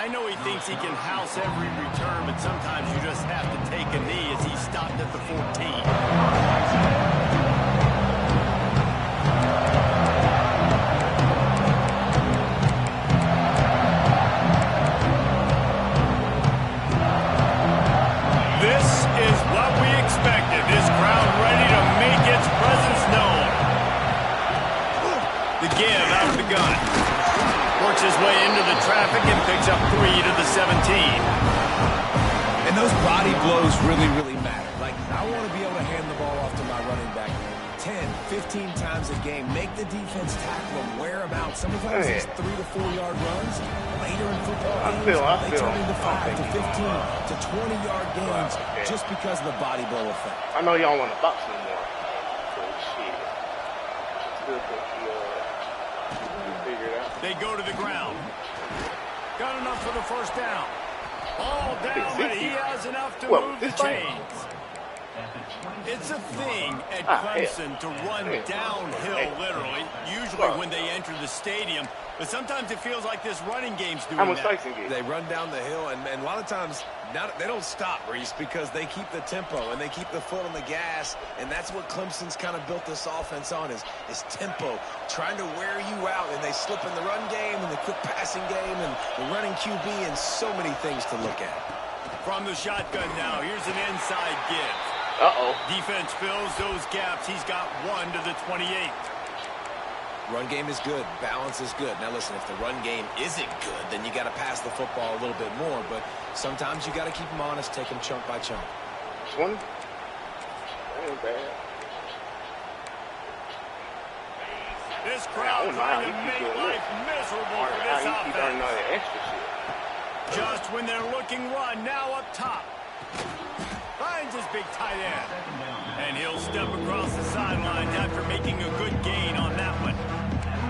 I know he thinks he can house every return, but sometimes you just have to take a knee as he stopped at the 14. Gun works his way into the traffic and picks up 3 to the 17. And those body blows really, really matter. Like, I want to be able to hand the ball off to my running back 10, 15 times a game. Make the defense tackle him, wear him out. Sometimes it's 3 to 4 yard runs. Later in football games, they turn into 5 to 15 to 20 yard gains just because of the body blow effect. I know y'all want to box no more. So shit. It's good for They go to the ground. Got enough for the first down. All down, but he has enough to move the chains. It's a thing at Clemson to run downhill, literally, usually when they enter the stadium. But sometimes it feels like this running game's doing that. They run down the hill, and a lot of times they don't stop, Reese, because they keep the tempo and they keep the foot on the gas, and that's what Clemson's kind of built this offense on is tempo, trying to wear you out, and they slip in the run game and the quick passing game and the running QB and so many things to look at. From the shotgun now, here's an inside give. Defense fills those gaps. He's got 1 to the 28. Run game is good. Balance is good. Now, listen, if the run game isn't good, then you got to pass the football a little bit more. But sometimes you got to keep them honest, take them chunk by chunk. This one? That ain't bad. This crowd trying to make life miserable for this offense. Extra shit. Just when they're looking run, now up top. Finds his big tight end. And he'll step across the sidelines after making a good gain on that one.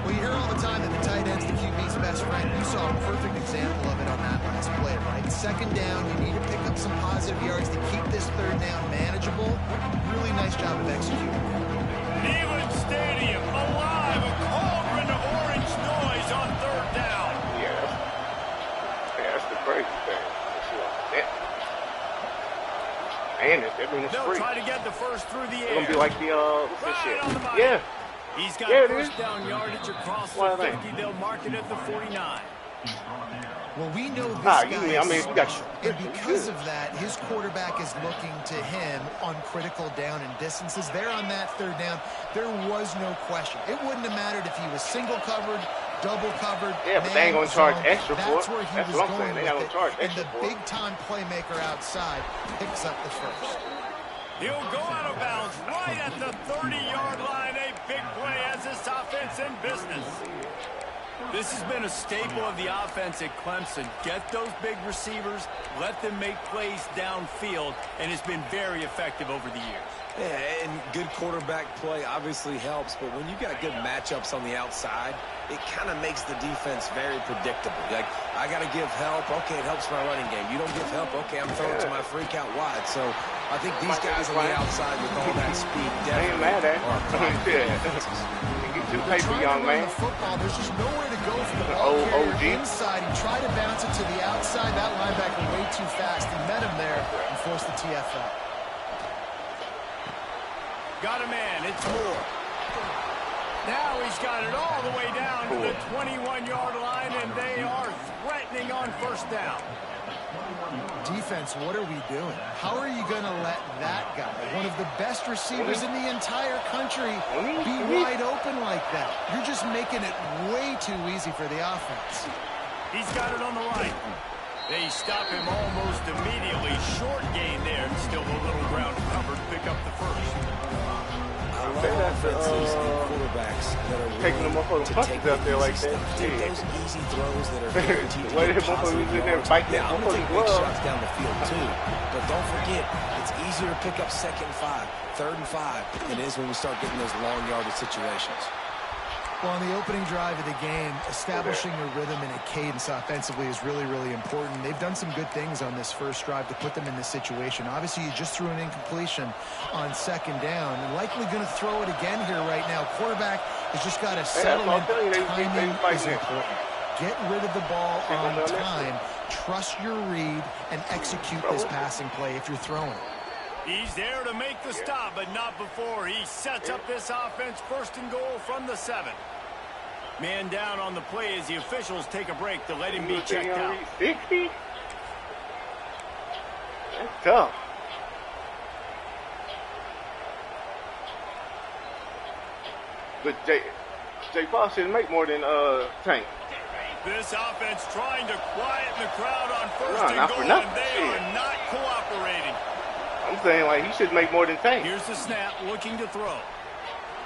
Well, you hear all the time that the tight end's the QB's best friend. You saw a perfect example of it on that last play, right? Second down, you need to pick up some positive yards to keep this third down manageable. Really nice job of executing. Neyland Stadium, alive, a cauldron of orange noise on third down. Yeah, that's the crazy thing. And they'll try to get the first through the air. It's going to be like the, what's this shit? Yeah. He's got first down yardage across the 50. They'll mark it at the 49. Well, we know this guy and because of that, his quarterback is looking to him on critical down and distances. There on that third down, there was no question. It wouldn't have mattered if he was single covered, double covered. Yeah, but they ain't going to charge extra for it. That's where he was going with it. And the big-time playmaker outside picks up the first. He'll go out of bounds right at the 30-yard line. A big play as this offense in business. This has been a staple of the offense at Clemson. Get those big receivers, let them make plays downfield, and it's been very effective over the years. Yeah, and good quarterback play obviously helps, but when you got good matchups on the outside, it kind of makes the defense very predictable. Like, I got to give help. Okay, it helps my running game. You don't give help. Okay, I'm throwing to my freak out wide. So I think these guys on the outside with all that speed definitely are too paper, young man. The football, there's just nowhere to go for the ball carrier inside. He tried to bounce it to the outside. That linebacker way too fast. He met him there and forced the TFL. Got a man. It's Moore. Now he's got it all the way down to the 21-yard line, and they are threatening on first down. Defense, what are we doing? How are you going to let that guy, one of the best receivers in the entire country, be wide open like that? You're just making it way too easy for the offense. He's got it on the right. They stop him almost immediately. Short gain there. Still a little ground covered. Pick up the first. I love offenses and quarterbacks that are taking them up on the punches out there like that. Take those easy throws that are guaranteed to be positive yards. Now, I'm going to take big shots down the field too, but don't forget, it's easier to pick up 2nd and 5, 3rd and 5 than it is when we start getting those long yardage situations. Well, on the opening drive of the game, establishing a rhythm and a cadence offensively is really, really important. They've done some good things on this first drive to put them in this situation. Obviously, you just threw an incompletion on 2nd down. And likely going to throw it again here right now. Quarterback has just got to settle in. Timing is important. Get rid of the ball on time Trust your read and execute this passing play if you're throwing it. He's there to make the stop, but not before he sets up this offense. First and goal from the 7. Man down on the play as the officials take a break to let him be checked out. 60? That's tough. But Jay Paul shouldn't make more than Tank. This offense trying to quieten the crowd on first and goal, and they are not cooperating. I'm saying, like, he should make more than Tank. Here's the snap, looking to throw.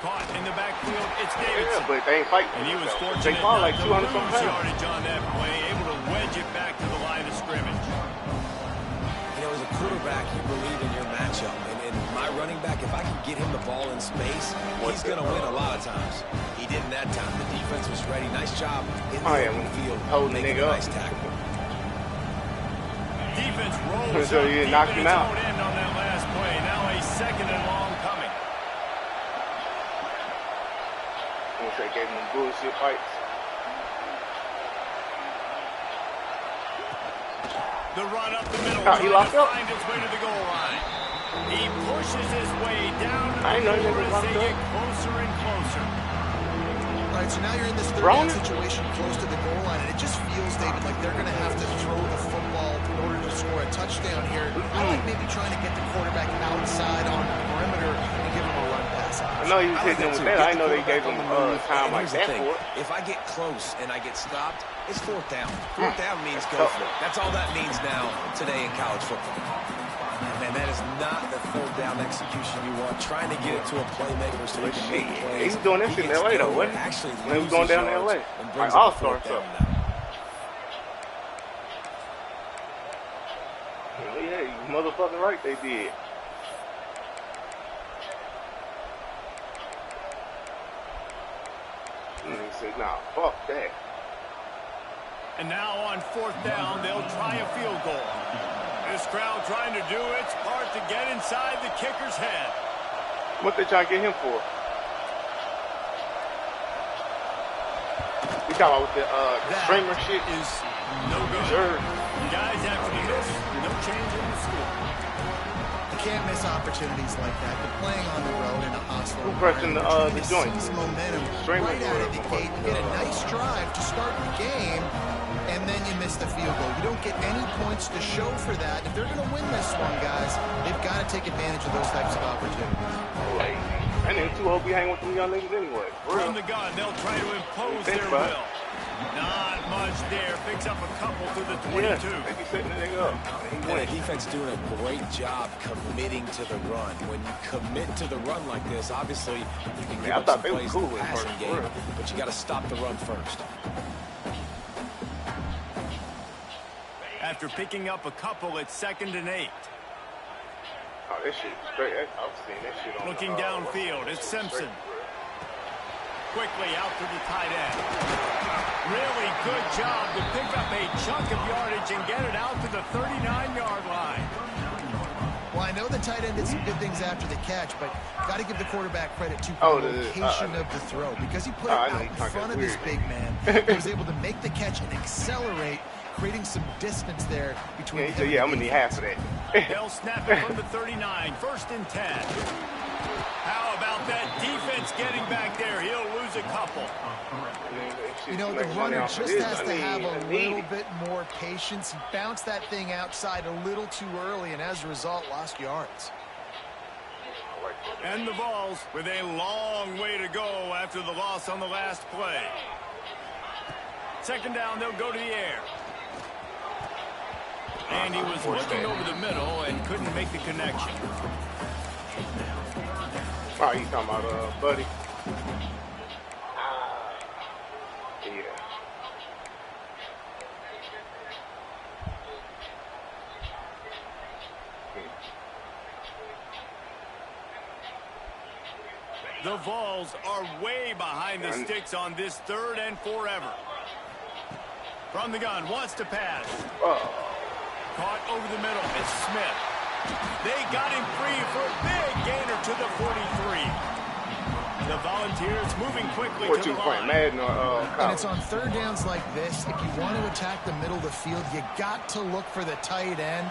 Caught in the backfield, it's Davidson. Yeah, but they ain't fighting. And he was fortunate Jay Paul like not to 200 lose something yardage on that play, able to wedge it back to the line of scrimmage. You know, as a quarterback, you believe in your matchup. And my running back, if I can get him the ball in space, he's going to win a lot of times. He didn't that time. The defense was ready. Nice job in the open field. Holding the nigga up. Nice tackle. Defense rolls so you knock him out. End on that last play. Now a second and long coming. I wish I gave him bullshit fights. The run up the middle. He locked up. Find his way to the goal line. He pushes his way down to I the know he floor as locked they up. get closer and closer. All right, so now you're in this third down situation close to the goal line, and it just feels, David, like they're going to have to throw the football in order to score a touchdown here. I like maybe trying to get the quarterback outside on the perimeter and give him a run pass. I know he was hitting him with that. I know they gave him time like that for it. If I get close and I get stopped, it's fourth down. Fourth down means go for it. That's all that means now today in college football. Man, that is not the third down execution you want. Trying to get it to a playmaker so he can make plays. He was doing this in L.A. though, wasn't he? Actually, when he was going down to L.A. Like all-star stuff. Yeah, you motherfucking right they did. And he said, nah, fuck that. And now on fourth down, they'll try a field goal. This crowd trying to do its part to get inside the kicker's head. What they trying to get him for? We talking about with the streamer shit? Is no good. Sure. Guys after the miss, no change in the score. You can't miss opportunities like that. But playing on the road in a hostile Who pressing the joint? Seize momentum right out of the gate. You get a nice drive to start the game, and then you miss the field goal. You don't get any points to show for that. If they're going to win this one, guys, they've got to take advantage of those types of opportunities. And then too old be hanging with them young niggas anyway. From the gun, they'll try to impose their will. Not much there. Picks up a couple to the 22. Yeah, they be setting the nigga up. And the defense doing a great job committing to the run. When you commit to the run like this, obviously you can give up some plays in the passing game, but you got to stop the run first. After picking up a couple, it's 2nd and 8. Oh, this shit is straight. I've seen that shit on Looking downfield, it's Simpson. Quickly out to the tight end. Really good job to pick up a chunk of yardage and get it out to the 39-yard line. Well, I know the tight end did some good things after the catch, but got to give the quarterback credit to the location of the throw, because he put it out in front of this big man. He was able to make the catch and accelerate, creating some distance there between him and I'm going to need half of that. They'll snap it from the 39, 1st and 10. How about that defense getting back there? He'll lose a couple. You know, the runner just has to have a little bit more patience. He bounced that thing outside a little too early, and as a result, lost yards. And the Vols with a long way to go after the loss on the last play. 2nd down, they'll go to the air. And he was looking over the middle and couldn't make the connection. Oh, you talking about, Buddy? Yeah. The Vols are way behind the sticks on this 3rd and forever. From the gun, wants to pass. Caught over the middle, it's Smith. They got him free for a big gainer to the 43. The Volunteers moving quickly What to you the playing, line. Madden or And it's on third downs like this. If you want to attack the middle of the field, you got to look for the tight end.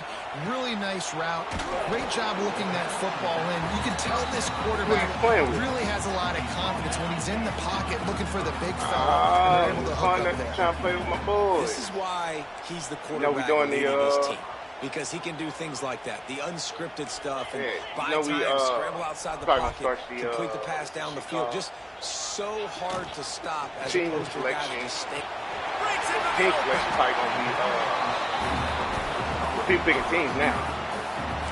Really nice route. Great job looking that football in. You can tell this quarterback really has a lot of confidence when he's in the pocket looking for the big fella. And they're able to hook up there. Trying to play with my boys. This is why he's the quarterback leading this team. Because he can do things like that, the unscripted stuff, and buy time, scramble outside the pocket, complete the pass down the field. Just so hard to stop as team opposed to a guy that selection. just stay. Team selection probably gonna be people picking teams now.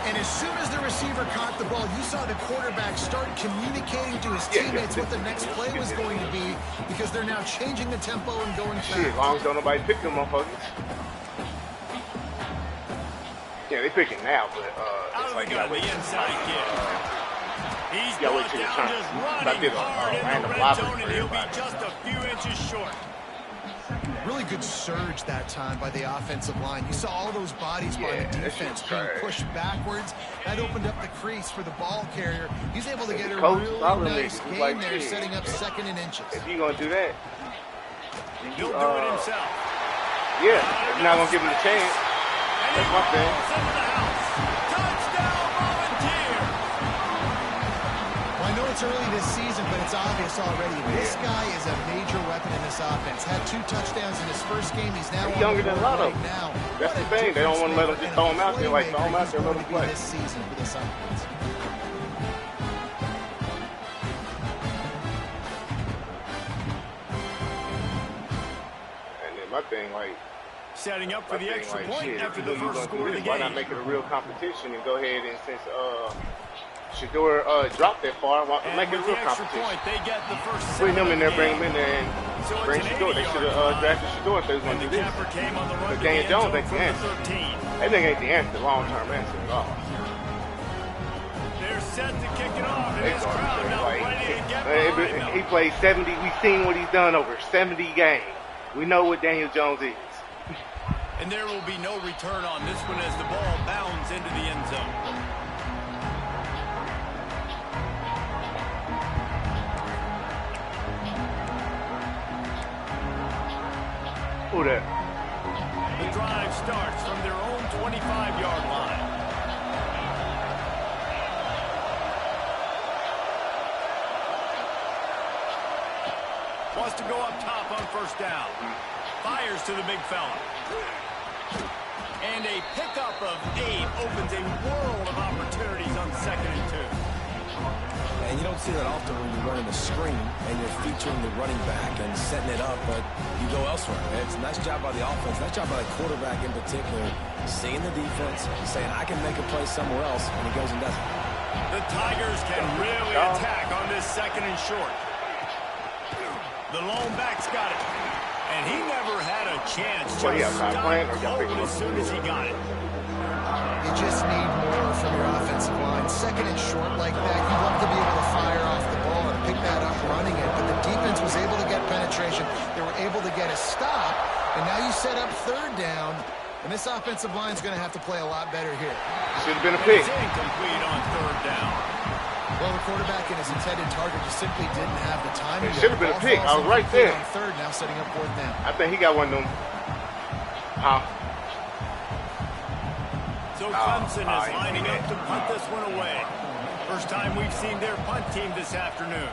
And as soon as the receiver caught the ball, you saw the quarterback start communicating to his teammates what the next play was going to be, because they're now changing the tempo and going fast. Shit, as long as don't nobody pick them motherfuckers. Yeah, they picking now, but Out it's of like the gun, the inside kick. He's yeah, brought wait till down just running hard in the red zone, and he'll be just a few inches short. Really good surge that time by the offensive line. You saw all those bodies by the defense being pushed backwards. That opened up the crease for the ball carrier. He's able to get a really nice gain there, setting up 2nd and inches. If you're gonna do that, He'll do it himself. Yeah, you're not gonna give him a chance. That's my thing. Touchdown, Volunteer! Well, I know it's early this season, but it's obvious already. This guy is a major weapon in this offense. Had 2 touchdowns in his first game. He's now younger than a lot of them. now. That's the thing. They don't want to let him just throw him out there. Like, throw him out there, let him play. This season for this offense. And then my thing, like, setting up for the extra point after the first score of the game. Why not make it a real competition and go ahead and since Shador dropped that far, make it a real competition. Point, they get the first put him in there, bring him in there, and bring Shador. They should have drafted Shador if they was going to do this. But Daniel Jones ain't the answer. That thing ain't the answer, long-term answer at all. They're set to kick it off, and this crowd now ready to get behind them. He played 70. We've seen what he's done over 70 games. We know what Daniel Jones is. And there will be no return on this one as the ball bounds into the end zone. Who that? The drive starts from their own 25-yard line. Wants to go up top on first down. Fires to the big fella. And a pickup of 8 opens a world of opportunities on 2nd and 2. And you don't see that often when you're running a screen and you're featuring the running back and setting it up, but you go elsewhere. It's a nice job by the offense, nice job by the quarterback in particular, seeing the defense, saying, I can make a play somewhere else, and he goes and does it. The Tigers can really attack on this 2nd and short. The lone back's got it. And he never had a chance to stop cold as soon as he got it. You just need more from your offensive line. 2nd and short like that, you'd love to be able to fire off the ball and pick that up running it. But the defense was able to get penetration. They were able to get a stop. And now you set up 3rd down. And this offensive line is going to have to play a lot better here. Should have been a pick. It's incomplete on 3rd down. Well, the quarterback and his intended target just simply didn't have the time. It should have been a pick. I was right there. On 3rd, now setting up 4th down. I think he got one of them. So Clemson is lining up to punt this one away. First time we've seen their punt team this afternoon.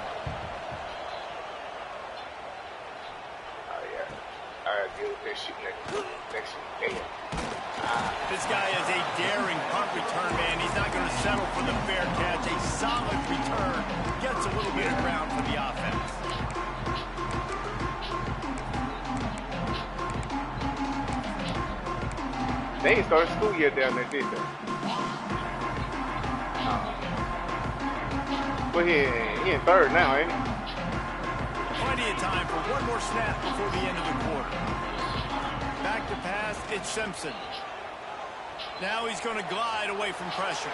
I'll deal with that shit next game. This guy is a daring punt return man. He's not going to settle for the fair catch. A solid return. Gets a little bit of ground for the offense. They ain't started school yet down there, did they? Well, he in 3rd now, ain't he? Plenty of time for one more snap before the end of the quarter. Back to pass, it's Simpson. Now he's going to glide away from pressure.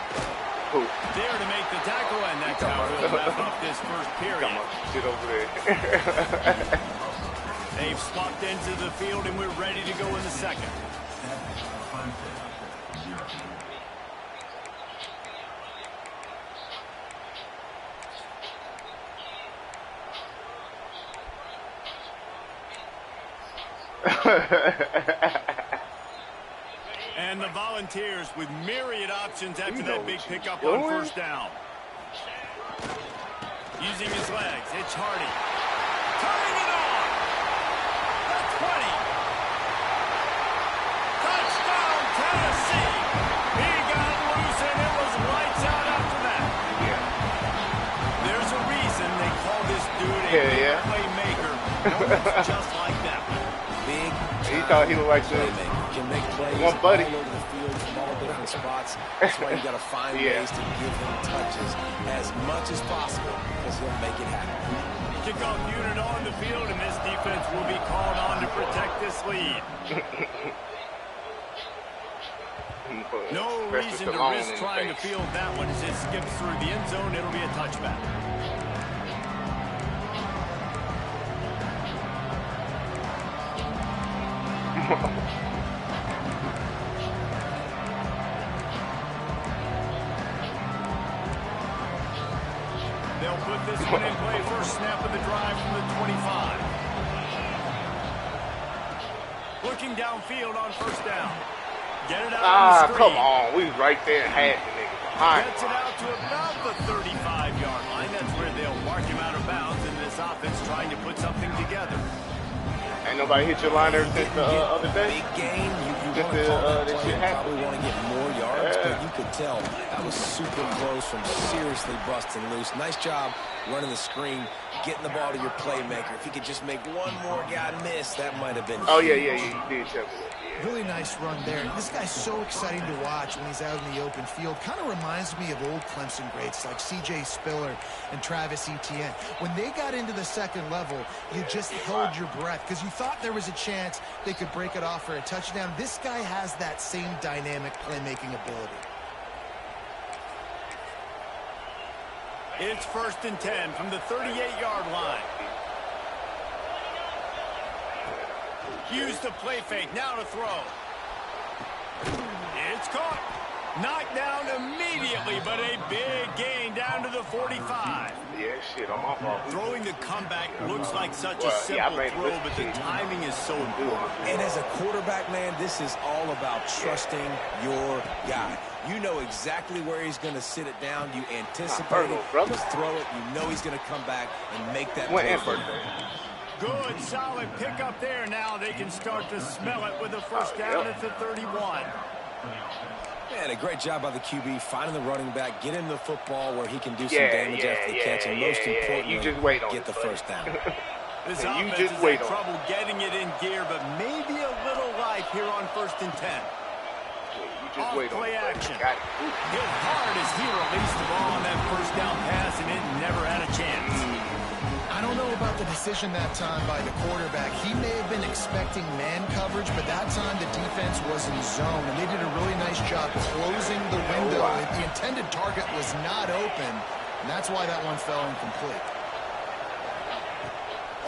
Who? There to make the tackle, and that's how we'll wrap up this first period. Got my shit over there. They've swapped into the field, and we're ready to go in the 2nd. And the Volunteers with myriad options after that big pickup on first down. Using his legs, it's Hardy. Turning it on. The 20. Touchdown, Tennessee. He got loose, and it was lights out after that. Yeah. There's a reason they call this dude a big playmaker. Almost just like that. Big. He thought he was like the can make plays one buddy. all over the field from all different spots. That's why you got to find ways to give him touches as much as possible, because he'll make it happen. Kickoff unit on the field, and this defense will be called on to protect this lead. No reason to risk trying to field that one as it skips through the end zone. It'll be a touchback. They'll put this one in play. First snap of the drive from the 25. Looking downfield on first down. Get it out on the screen. Come on. We was right there and had the nigga behind. Gets it out to about the 35-yard line. That's where they'll mark him out of bounds, and this offense trying to put something together. Ain't nobody hit your line ever since the other day? Big game. You want to call that play. You probably want to get more yards, but you could tell that was super close from seriously busting loose. Nice job running the screen, getting the ball to your playmaker. If he could just make one more guy miss, that might have been. Oh, yeah, you did tell me that. Really nice run there. This guy's so exciting to watch when he's out in the open field. Kind of reminds me of old Clemson greats like C.J. Spiller and Travis Etienne. When they got into the second level, you just held your breath because you thought there was a chance they could break it off for a touchdown. This guy has that same dynamic playmaking ability. It's 1st and 10 from the 38-yard line. Use the play fake, now to throw. It's caught. Knocked down immediately, but a big gain down to the 45. Yeah, shit, I'm off. Throwing the comeback looks like such a simple throw, but the timing is so important. And as a quarterback, man, this is all about trusting your guy. You know exactly where he's going to sit it down. You anticipate it. Just throw it. You know he's going to come back and make that play. Good, solid pickup there. Now they can start to smell it with a first down at the 31. Man, a great job by the QB finding the running back, getting the football where he can do some damage after the catch, and most importantly, you just wait on get the first down. This offense has had trouble getting it in gear, but maybe a little life here on 1st and 10. Just wait play on action. Hit hard as he released the ball on that first down pass, and it never had a chance. I don't know about the decision that time by the quarterback. He may have been expecting man coverage, but that time the defense was in zone, and they did a really nice job closing the window. The intended target was not open, and that's why that one fell incomplete.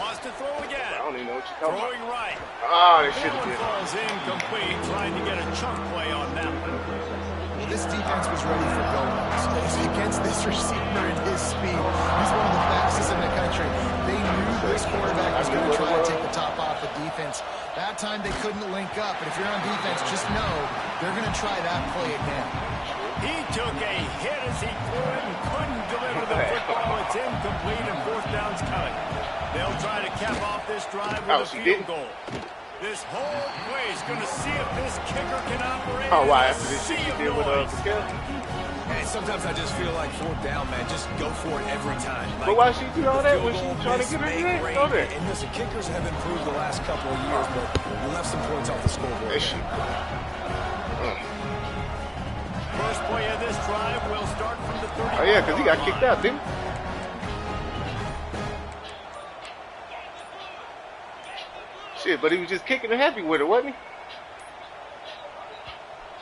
Wants to throw again. I don't even know what you're talking Throwing about. right. Oh, they should That have one did. falls incomplete, trying to get a chunk play on that one. Well, this defense was ready for go-nuts. Against this receiver and his speed, he's one of the fastest in the country. They knew this quarterback was going to try to take the top off the defense. That time they couldn't link up, but if you're on defense, just know they're going to try that play again. He took a hit as he threw it and couldn't deliver the football. It's incomplete, and fourth down's coming. They'll try to cap off this drive with a field goal. This whole play is going to see if this kicker can operate. Oh, wow, after this shit you did with Pascal? Hey, sometimes I just feel like fourth down, man. Just go for it every time. Like, but why she do all that when she trying to get her in? And listen, kickers have improved the last couple of years, but you left some points off the scoreboard. First play of this drive will start from the 30. Oh, yeah, because he got kicked out, didn't he? Shit, but he was just kicking and happy with it, wasn't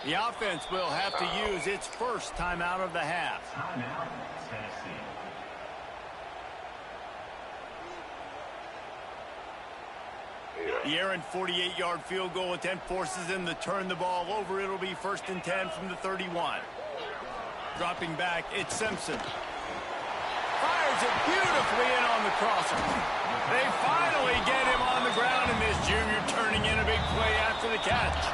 he? The offense will have to use its first timeout of the half. The errant 48-yard field goal attempt forces them to turn the ball over. It'll be 1st and 10 from the 31. Dropping back, it's Simpson. Fires throws it beautifully in on the crosser. They finally get him on the ground, and this junior turning in a big play after the catch.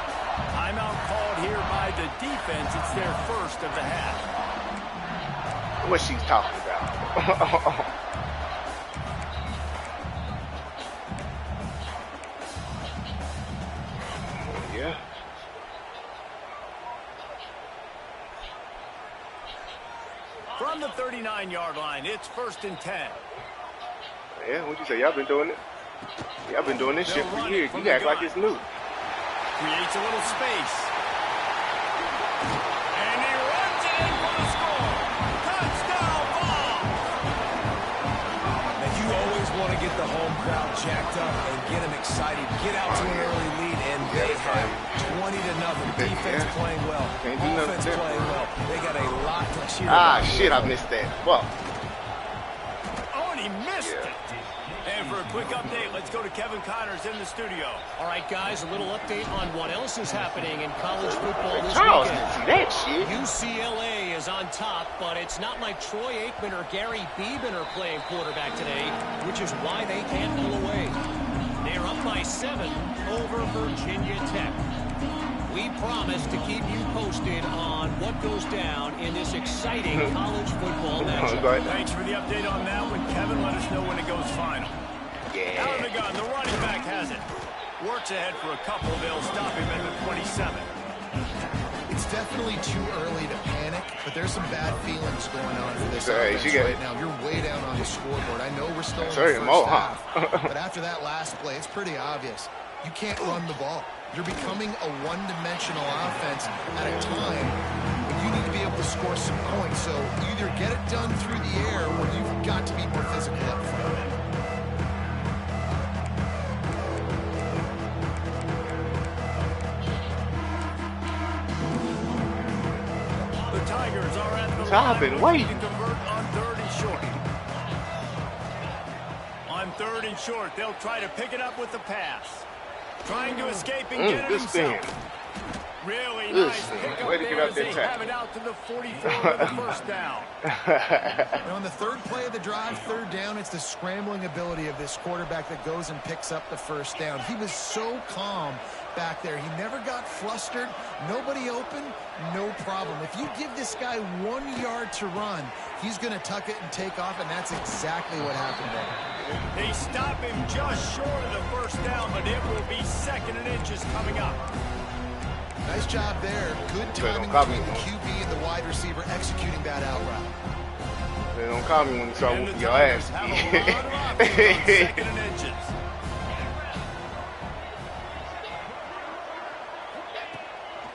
Timeout called here by the defense. It's their first of the half. What she's talking about. Yeah. From the 39-yard line, it's 1st and 10. Yeah, what'd you say? Y'all been doing it? Y'all been doing this shit for years. You act like it's new. Creates a little space. And he runs it in for the score. Touchdown ball. And you always want to get the home crowd jacked up and get them excited. Get out to an early lead, and they have 20-0. Defense playing well. Offense playing well. They got a lot to cheer about. Shit, I missed that. Well. Oh, and he missed it. And for a quick update, let's go to Kevin Connors in the studio. All right, guys, a little update on what else is happening in college football this Charles weekend. Didn't see that shit. UCLA is on top, but it's not like Troy Aikman or Gary Beeman are playing quarterback today, which is why they can't pull away. They're up by 7 over Virginia Tech. We promise to keep you posted on what goes down in this exciting college football matchup. Thanks for the update on that one, Kevin. Let us know when it goes final. Yeah. Out of the gun, the running back has it. Works ahead for a couple. They'll stop him at the 27. It's definitely too early to panic, but there's some bad feelings going on for this offense right now. You're way down on the scoreboard. I know we're still in the first half, but after that last play, it's pretty obvious. You can't run the ball. You're becoming a one-dimensional offense at a time when you need to be able to score some points. So either get it done through the air or you've got to be more physical up front. The Tigers are at the So I've been waiting. to convert on 3rd and short. On 3rd and short, they'll try to pick it up with the pass. Trying to escape and get it himself. Really nice pickup there as they have it out to the 44 for the first down. And on the 3rd play of the drive, 3rd down, it's the scrambling ability of this quarterback that goes and picks up the first down. He was so calm back there. He never got flustered. Nobody open, no problem. If you give this guy 1 yard to run, he's going to tuck it and take off, and that's exactly what happened there. They stop him just short of the first down, but it will be 2nd and inches coming up. Nice job there. Good timing between the QB and the wide receiver executing that out route. They don't call me when you start whooping your ass. Have a lot of options on 2nd and inches.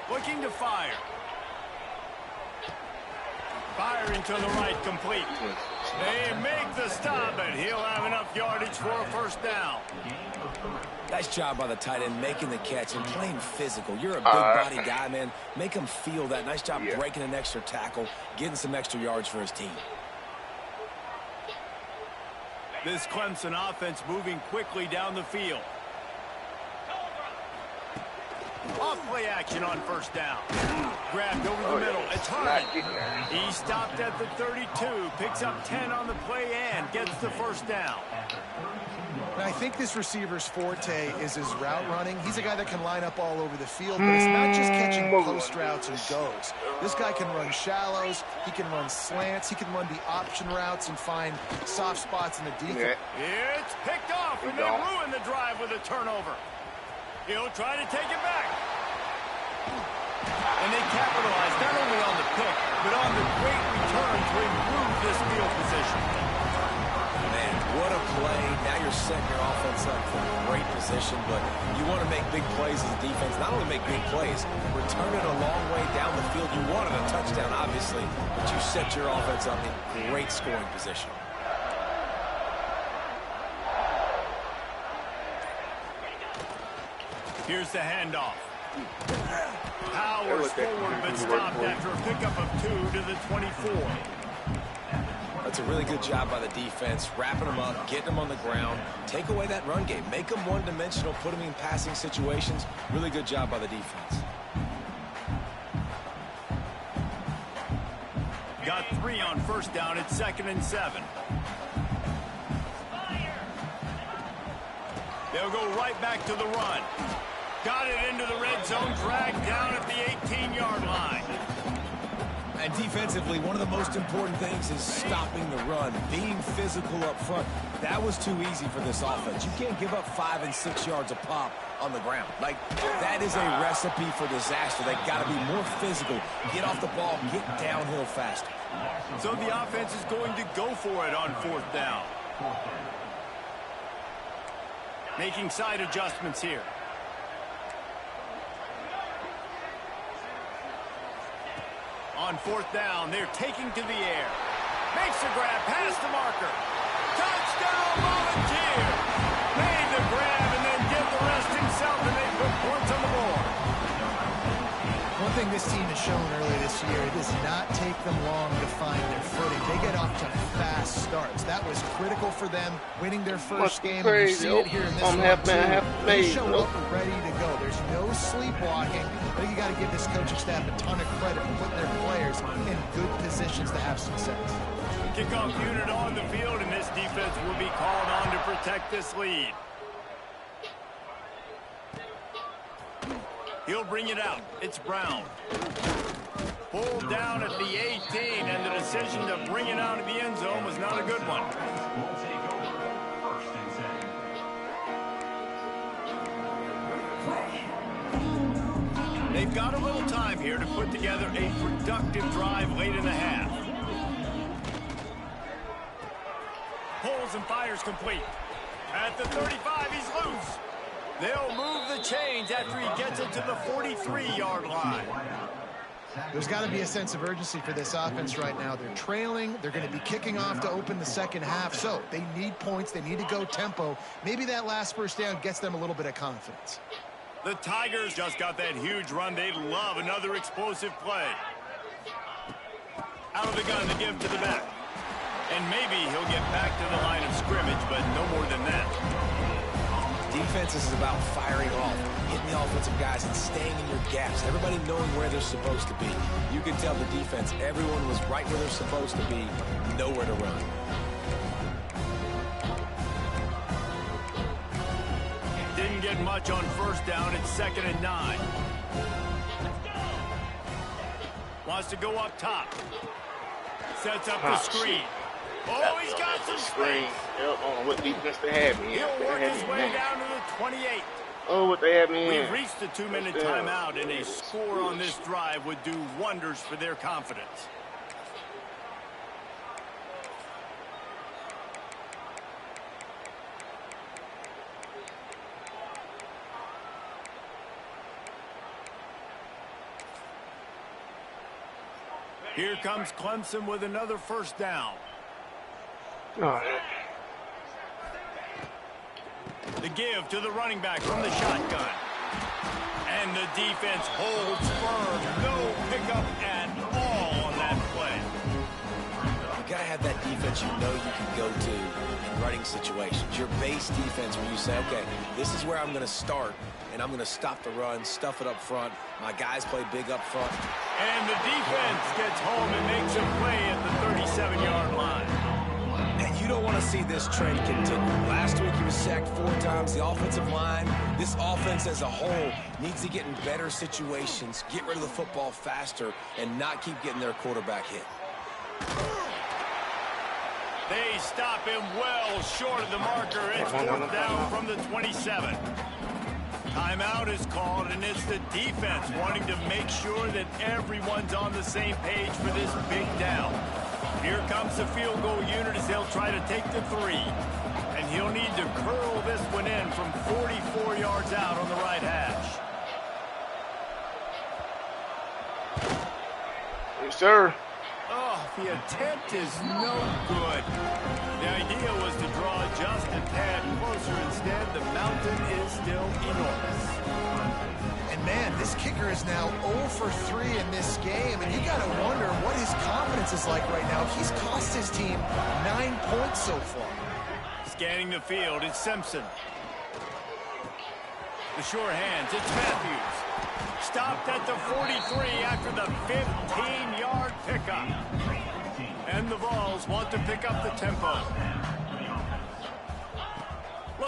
Looking to fire. Firing to the right, complete. They make the stop, and he'll have enough yardage for a first down. Nice job by the tight end making the catch and playing physical. You're a big-body guy, man. Make him feel that. Nice job breaking an extra tackle, getting some extra yards for his team. This Clemson offense moving quickly down the field. Off-play action on first down. Grabbed over the middle. It's hard. He stopped at the 32. Picks up 10 on the play and gets the first down. And I think this receiver's forte is his route running. He's a guy that can line up all over the field, but it's not just catching post routes and goes. This guy can run shallows. He can run slants. He can run the option routes and find soft spots in the defense. It's picked off, and they ruin the drive with a turnover. He'll try to take it back. And they capitalize not only on the pick, but on the great return to improve this field position. Man, what a play. Now you're setting your offense up for a great position, but you want to make big plays as a defense. Not only make big plays, return it a long way down the field. You wanted a touchdown, obviously, but you set your offense up in great scoring position. Here's the handoff. Powers forward, but stopped after a pickup of 2 to the 24. That's a really good job by the defense, wrapping them up, getting them on the ground. Take away that run game. Make them one-dimensional, put them in passing situations. Really good job by the defense. Got 3 on first down. It's 2nd and 7. They'll go right back to the run. Got it into the red zone, dragged down at the 18-yard line. And defensively, one of the most important things is stopping the run, being physical up front. That was too easy for this offense. You can't give up 5 and 6 yards a pop on the ground. Like, that is a recipe for disaster. They got to be more physical, get off the ball, get downhill faster. So the offense is going to go for it on 4th down. Making side adjustments here. On 4th down, they're taking to the air. Makes the grab past the marker. Touchdown, Volunteer! Made the grab and then did the rest himself, and they put points on the board. One thing this team has shown earlier this year, it does not take them long to find their footing. They get off to fast starts. That was critical for them, winning their first game. And you see it here in this one, too. They show up ready to go. There's no sleepwalking. I think you got to give this coaching staff a ton of credit for putting their players in good positions to have success. Kickoff unit on the field, and this defense will be called on to protect this lead. He'll bring it out. It's Brown. Pulled down at the 18, and the decision to bring it out of the end zone was not a good one. They've got a little time here to put together a productive drive late in the half. Pulls and fires complete. At the 35, he's loose. They'll move the chains after he gets it to the 43-yard line. There's got to be a sense of urgency for this offense right now. They're trailing. They're going to be kicking off to open the second half. So they need points. They need to go tempo. Maybe that last first down gets them a little bit of confidence. The Tigers just got that huge run. They'd love another explosive play. Out of the gun to give to the back. And maybe he'll get back to the line of scrimmage, but no more than that. Defense is about firing off, hitting the offensive guys and staying in your gaps. Everybody knowing where they're supposed to be. You can tell the defense, everyone was right where they're supposed to be, nowhere to run. Didn't get much on first down. It's 2nd and 9. Wants to go up top. Sets up the screen. Oh, he's got some screen. Yep, I don't know what defense they have me in. He'll work his way down to the 28. Oh, what they have me in. We've reached the 2-minute timeout, and a score on this drive would do wonders for their confidence. Here comes Clemson with another first down. The give to the running back from the shotgun. And the defense holds firm. No pickup at all on that play. You got to have that defense you know you can go to in running situations. Your base defense where you say, okay, this is where I'm going to start, and I'm going to stop the run, stuff it up front. My guys play big up front. And the defense gets home and makes a play at the 37-yard line. And you don't want to see this trend continue. Last week he was sacked 4 times. The offensive line, this offense as a whole, needs to get in better situations, get rid of the football faster, and not keep getting their quarterback hit. They stop him well short of the marker. It's 4th down from the 27. Timeout is called, and it's the defense wanting to make sure that everyone's on the same page for this big down. Here comes the field goal unit as they'll try to take the 3. And he'll need to curl this one in from 44 yards out on the right hash. Yes, sir. Oh, the attempt is no good. The idea was to draw just a tad closer. Instead, the mountain is still enormous. And man, this kicker is now 0 for 3 in this game, and you got to wonder what his confidence is like right now. He's cost his team 9 points so far. Scanning the field, it's Simpson. The sure hands, it's Matthews. Stopped at the 43 after the 15-yard pickup. And the Vols want to pick up the tempo.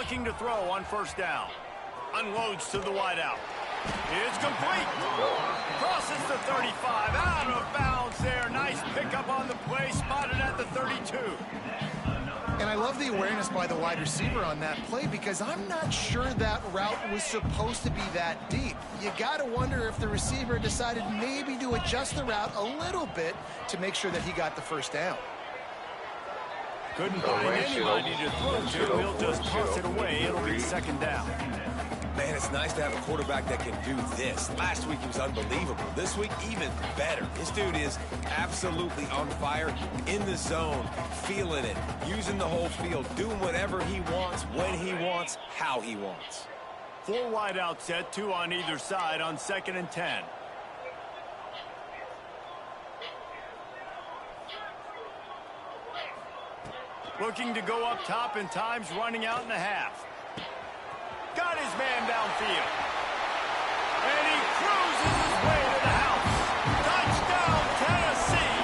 Looking to throw on first down. Unloads to the wideout. It's complete. Crosses the 35. Out of bounds there. Nice pickup on the play. Spotted at the 32. And I love the awareness by the wide receiver on that play because I'm not sure that route was supposed to be that deep. You got to wonder if the receiver decided maybe to adjust the route a little bit to make sure that he got the first down. Couldn't find anybody to throw to. He'll just toss it away. It'll be second down. Man, it's nice to have a quarterback that can do this. Last week he was unbelievable. This week, even better. This dude is absolutely on fire, in the zone, feeling it, using the whole field, doing whatever he wants, when he wants, how he wants. 4 wide out set, 2 on either side on 2nd and 10. Looking to go up top in times, running out in the half. Got his man downfield. And he cruises his way to the house. Touchdown, Tennessee.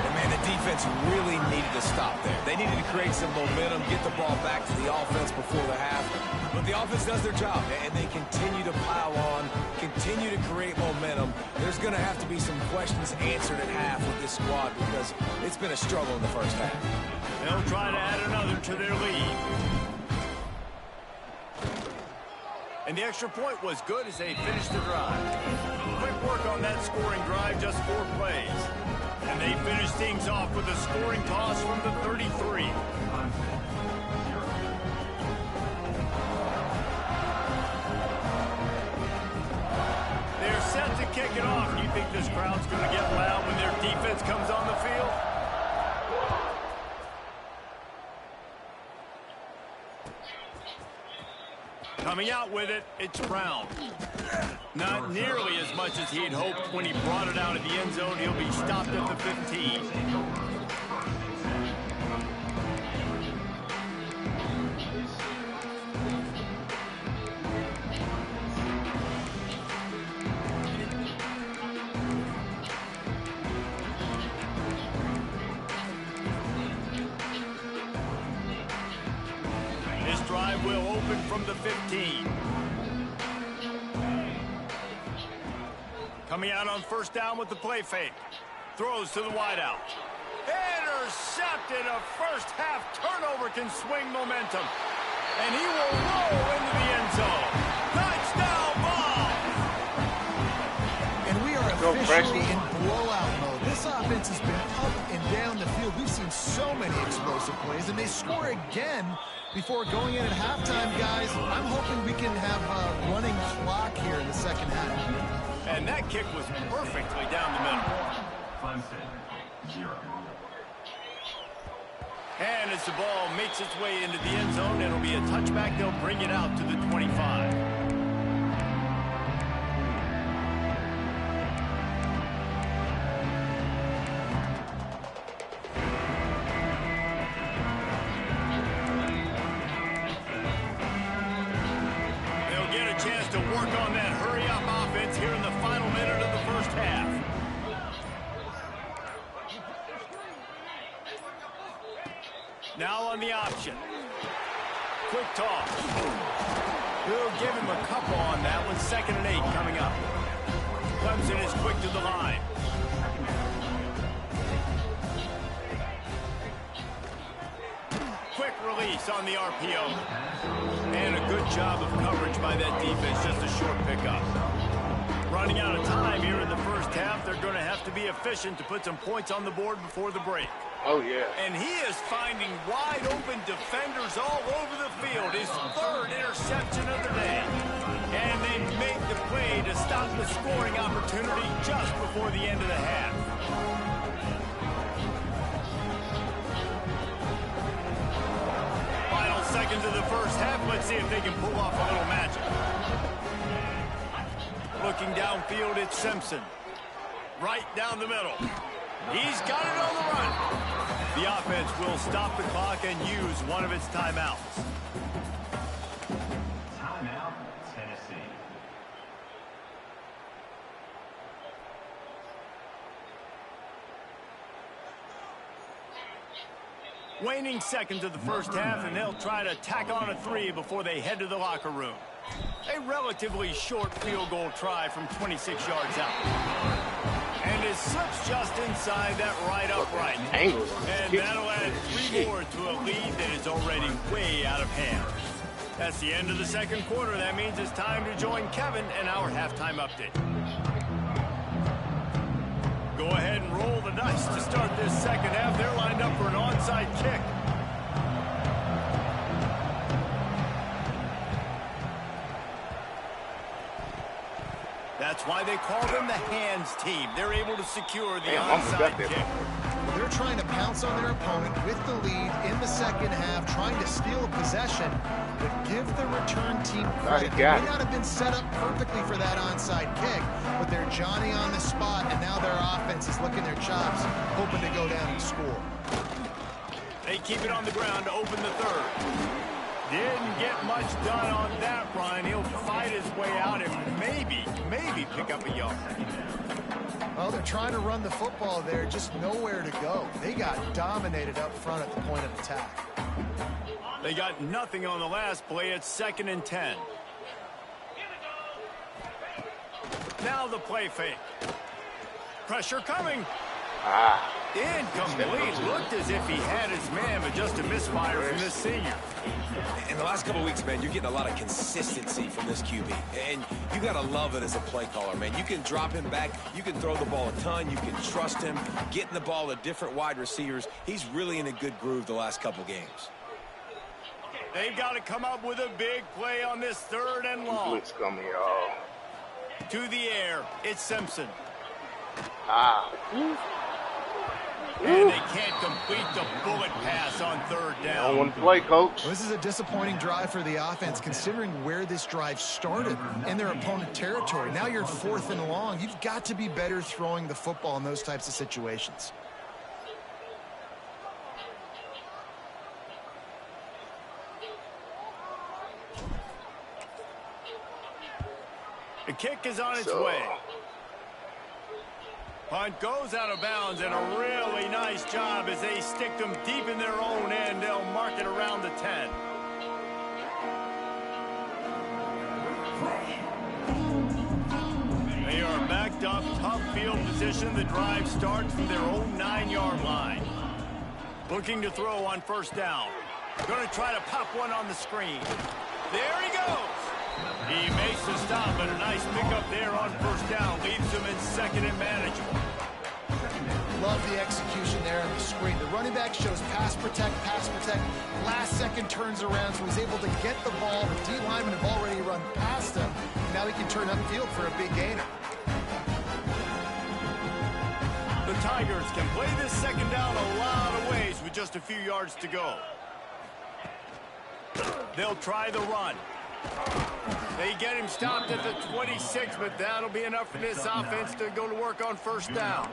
And man, the defense really needed to stop there. They needed to create some momentum, get the ball back to the offense before the half. But the offense does their job, and they continue to pile on, continue to create momentum. There's going to have to be some questions answered at half with this squad because it's been a struggle in the first half. They'll try to add another to their lead. And the extra point was good as they finished the drive. Quick work on that scoring drive, just 4 plays. And they finished things off with a scoring toss from the 33. They're set to kick it off. Do you think this crowd's going to get loud when their defense comes on the field? Coming out with it, it's Brown. Not nearly as much as he'd hoped when he brought it out of the end zone. He'll be stopped at the 15. This drive will open from the 15. Coming out on first down with the play fake. Throws to the wideout. Intercepted. A first half turnover can swing momentum. And he will roll into the end zone. Touchdown ball. And we are officially in blowout mode. This offense has been up and down the field. We've seen so many explosive plays, and they score again before going in at halftime, guys. I'm hoping we can have a running clock here in the second half. And that kick was perfectly down the middle. And as the ball makes its way into the end zone, it'll be a touchback. They'll bring it out to the 25. They'll get a chance to work on that hurry-up offense here in the final minute of the first half. Now on the option. Quick toss. He'll give him a couple on that one. 2nd and 8 coming up. Clemson is quick to the line. Quick release on the RPO. And a good job of coverage by that defense. Just a short pickup. Running out of time here in the first half. They're going to have to be efficient to put some points on the board before the break. Oh, yeah. And he is finding wide-open defenders all over the field. His 3rd interception of the day. And they make the play to stop the scoring opportunity just before the end of the half. Final seconds of the first half. Let's see if they can pull off a little magic. Looking downfield, it's Simpson. Right down the middle. He's got it on the run. The offense will stop the clock and use one of its timeouts. Timeout, Tennessee. Waning seconds of the first half, and they'll try to tack on a 3 before they head to the locker room. A relatively short field goal try from 26 yards out. And it slips just inside that right upright. And that'll add 3 more to a lead that is already way out of hand. That's the end of the second quarter. That means it's time to join Kevin and our halftime update. Go ahead and roll the dice to start this second half. They're lined up for an onside kick. That's why they call them the hands team. They're able to secure the onside kick. They're trying to pounce on their opponent with the lead in the second half, trying to steal a possession, but give the return team credit. They may not have been set up perfectly for that onside kick, but they're Johnny on the spot, and now their offense is licking their chops, hoping to go down and score. They keep it on the ground to open the third. Didn't get much done on that run. He'll fight his way out and maybe pick up a yard. Well, they're trying to run the football there, just nowhere to go. They got dominated up front at the point of attack. They got nothing on the last play. It's 2nd and 10. Now the play fake. Pressure coming. Incomplete. Looked as if he had his man, but just a misfire from this senior. In the last couple of weeks, man, you're getting a lot of consistency from this QB. And you got to love it as a play caller, man. You can drop him back. You can throw the ball a ton. You can trust him. Getting the ball to different wide receivers. He's really in a good groove the last couple games. They've got to come up with a big play on this 3rd and long. Blitz coming, y'all. To the air, it's Simpson. And they can't complete the bullet pass on 3rd down. On one play, coach. Well, this is a disappointing drive for the offense, considering where this drive started in their opponent territory. Now you're 4th and long. You've got to be better throwing the football in those types of situations. The kick is on its way. Punt goes out of bounds, and a really nice job as they stick them deep in their own end. They'll mark it around the 10. They are backed up, tough field position. The drive starts from their own 9-yard line. Looking to throw on 1st down. Going to try to pop one on the screen. There he goes. He makes the stop, but a nice pickup there on 1st down. Leaves him in 2nd and manageable. Love the execution there on the screen. The running back shows pass protect. Last second turns around, so he's able to get the ball. The D linemen have already run past him. Now he can turn upfield for a big gainer. The Tigers can play this 2nd down a lot of ways with just a few yards to go. They'll try the run. They get him stopped at the 26, but that'll be enough for this offense to go to work on 1st down.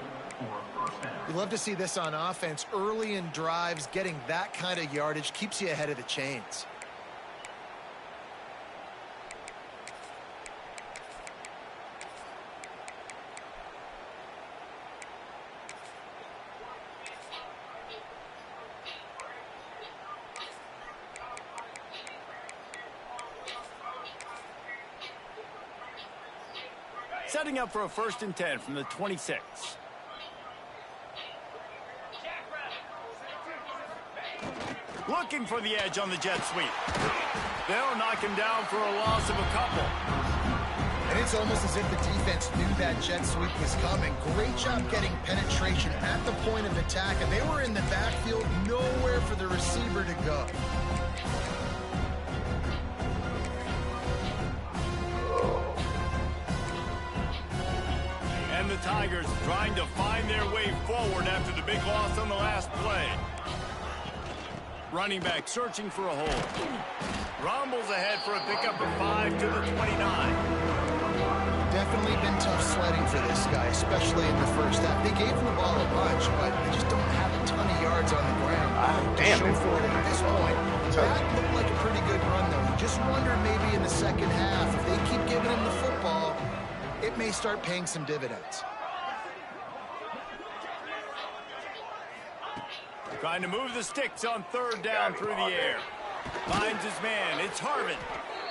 You love to see this on offense. Early in drives, getting that kind of yardage keeps you ahead of the chains. Setting up for a 1st and 10 from the 26. Looking for the edge on the jet sweep. They'll knock him down for a loss of a couple. And it's almost as if the defense knew that jet sweep was coming. Great job getting penetration at the point of attack, and they were in the backfield, nowhere for the receiver to go. And the Tigers trying to find their way forward after the big loss on the last play. Running back searching for a hole. Rumbles ahead for a pickup of 5 to the 29. Definitely been tough sledding for this guy, especially in the first half. They gave him the ball a bunch, but they just don't have a ton of yards on the ground to show for it at this point. That looked like a pretty good run, though. You just wonder maybe in the second half, if they keep giving him the football, it may start paying some dividends. Trying to move the sticks on third down through the air. Finds his man. It's Harvin.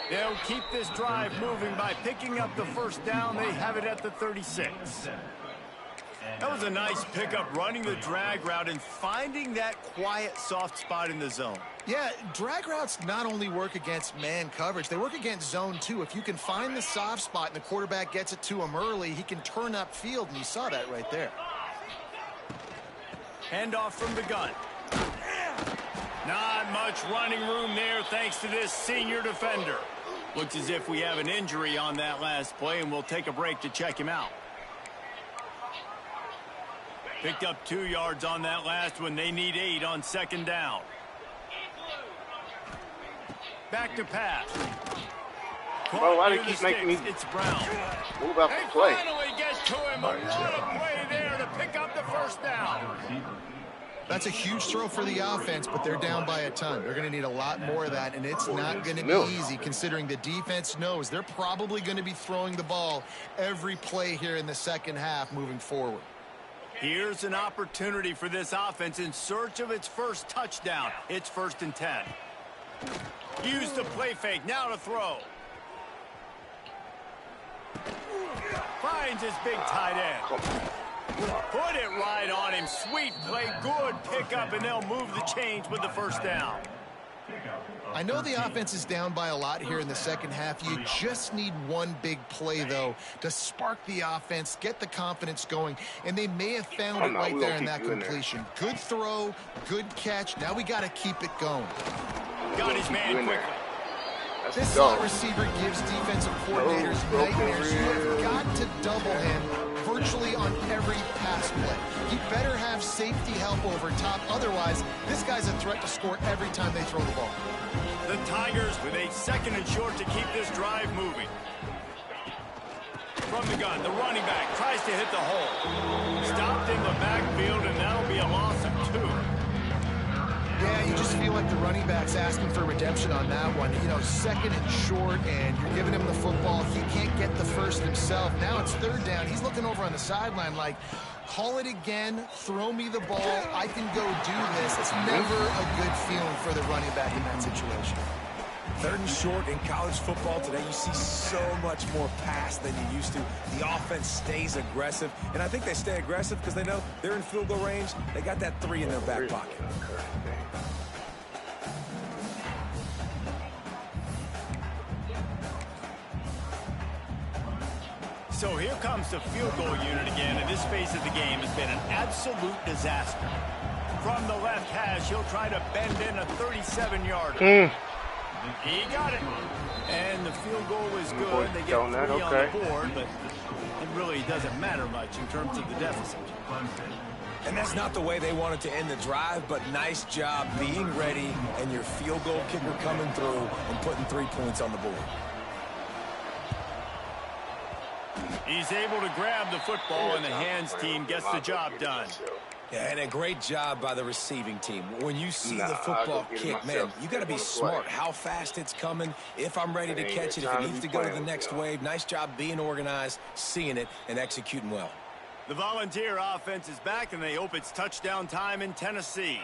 They'll keep this drive moving by picking up the first down. They have it at the 36. That was a nice pickup, running the drag route and finding that quiet, soft spot in the zone. Yeah, drag routes not only work against man coverage, they work against zone too. If you can find the soft spot and the quarterback gets it to him early, he can turn upfield, and you saw that right there. Handoff from the gun. Not much running room there thanks to this senior defender. Looks as if we have an injury on that last play, and we'll take a break to check him out. Picked up 2 yards on that last one. They need 8 on second down. Back to pass. Bro, why do you keep making me It's Brown. move out the play? Finally get to him. What a play there to pick up the first down. That's a huge throw for the offense, but they're down by a ton. They're going to need a lot more of that, and it's not going to be easy considering the defense knows they're probably going to be throwing the ball every play here in the second half moving forward. Here's an opportunity for this offense in search of its first touchdown. It's 1st and 10. Use the play fake. Now to throw. Finds his big tight end. Put it right on him. Sweet play. Good pickup, and they'll move the chains with the first down. I know the offense is down by a lot here in the second half. You just need one big play, though, to spark the offense, get the confidence going, and they may have found it right there in that completion. Good throw, good catch. Now we got to keep it going. Got his man quickly. This slot receiver gives defensive coordinators nightmares. You've got to double him virtually on every pass play. He better have safety help over top. Otherwise, this guy's a threat to score every time they throw the ball. The Tigers with a 2nd and short to keep this drive moving. From the gun, the running back tries to hit the hole. Stopped in the backfield, and that'll be a loss of 2. Yeah, you just feel like the running back's asking for redemption on that one. You know, 2nd and short, and you're giving him the football. He can't get the first himself. Now it's 3rd down. He's looking over on the sideline like, call it again, throw me the ball, I can go do this. It's never a good feeling for the running back in that situation. 3rd and short in college football today, you see so much more pass than you used to. The offense stays aggressive, and I think they stay aggressive because they know they're in field goal range. They got that 3 in their back pocket. So here comes the field goal unit again, and this phase of the game has been an absolute disaster. From the left hash, he'll try to bend in a 37-yarder. He got it. And the field goal is good. They get 3 on the board, but it really doesn't matter much in terms of the deficit. And that's not the way they wanted to end the drive, but nice job being ready and your field goal kicker coming through and putting 3 points on the board. He's able to grab the football, and the hands team gets the job done. Yeah, and a great job by the receiving team. When you see the football kick, man, you got to be smart. How fast it's coming, if I'm ready to catch it, if it needs to go to the next wave. Nice job being organized, seeing it, and executing well. The Volunteer offense is back, and they hope it's touchdown time in Tennessee.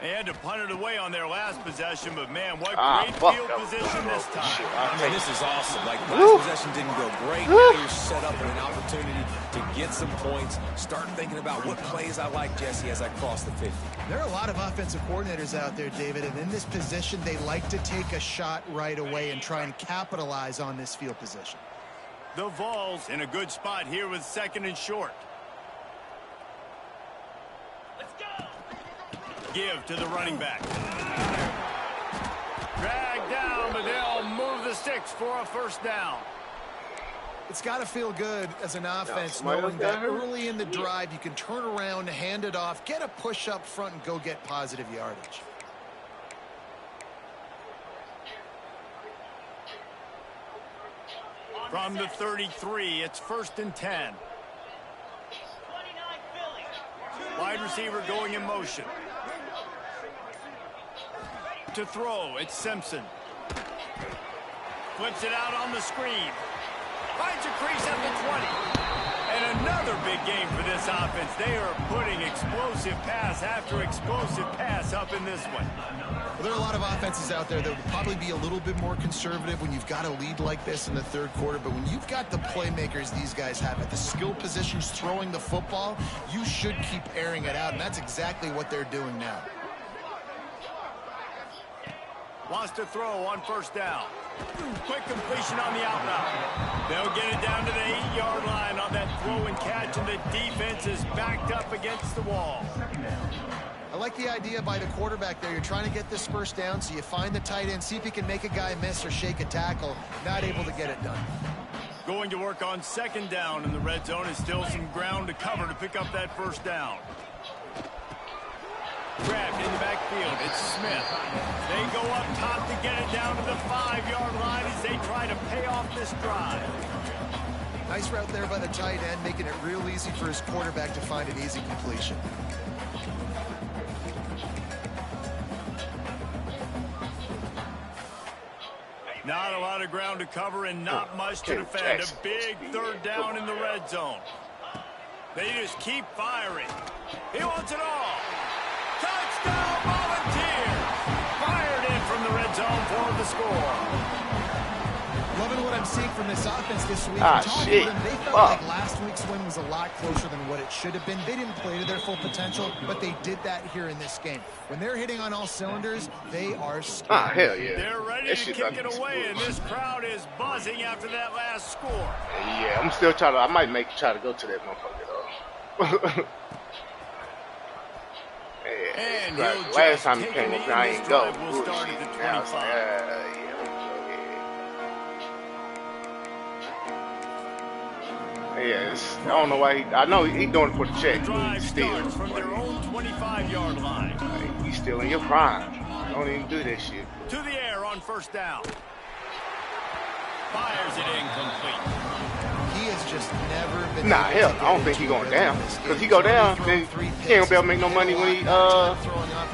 They had to punt it away on their last possession, but man, what great field position this time. I mean, this is awesome. Like, last possession didn't go great. Now you're set up for an opportunity to get some points. Start thinking about what plays I like, Jesse, as I cross the 50. There are a lot of offensive coordinators out there, David, and in this position, they like to take a shot right away and try and capitalize on this field position. The Vols in a good spot here with 2nd and short. Give to the running back. Drag down, but they'll move the sticks for a first down. It's got to feel good as an offense knowing that early in the drive you can turn around, hand it off, get a push up front, and go get positive yardage. From the 33, it's 1st and 10. Wide receiver going in motion. To throw, it's Simpson. Flips it out on the screen. Finds a crease at the 20. And another big game for this offense. They are putting explosive pass after explosive pass up in this one. Well, there are a lot of offenses out there that would probably be a little bit more conservative when you've got a lead like this in the third quarter. But when you've got the playmakers these guys have at the skill positions throwing the football, you should keep airing it out. And that's exactly what they're doing now. Wants to throw on first down. Quick completion on the out route. They'll get it down to the 8-yard line on that throw and catch, and the defense is backed up against the wall. I like the idea by the quarterback there. You're trying to get this first down, so you find the tight end, see if he can make a guy miss or shake a tackle. Not able to get it done. Going to work on second down in the red zone. Is still some ground to cover to pick up that first down. Grabbed in the backfield. It's Smith. They go up top to get it down to the 5-yard line as they try to pay off this drive. Nice route there by the tight end, making it real easy for his quarterback to find an easy completion. Not a lot of ground to cover and not much to defend. A big third down in the red zone. They just keep firing. He wants it all. Touchdown, Volunteers! Fired in from the red zone for the score. Loving what I'm seeing from this offense this week. Shit. They felt like last week's win was a lot closer than what it should have been. They didn't play to their full potential, but they did that here in this game. When they're hitting on all cylinders, they are scared. Hell yeah. They're ready to kick it away, and this crowd is buzzing after that last score. Yeah, I'm still trying to. I might try to go to that motherfucker though. And last time he came up here, I ain't go. We'll start at the 25. Yes, I don't know why I know he's doing it for the check. The drive starts from their own 25-yard line. He's still in your prime. Don't even do that shit. To the air on first down. Fires it incomplete. He has just never been. Nah, hell, I don't think he's going down. Because he go down, then he ain't gonna be able to make no money when he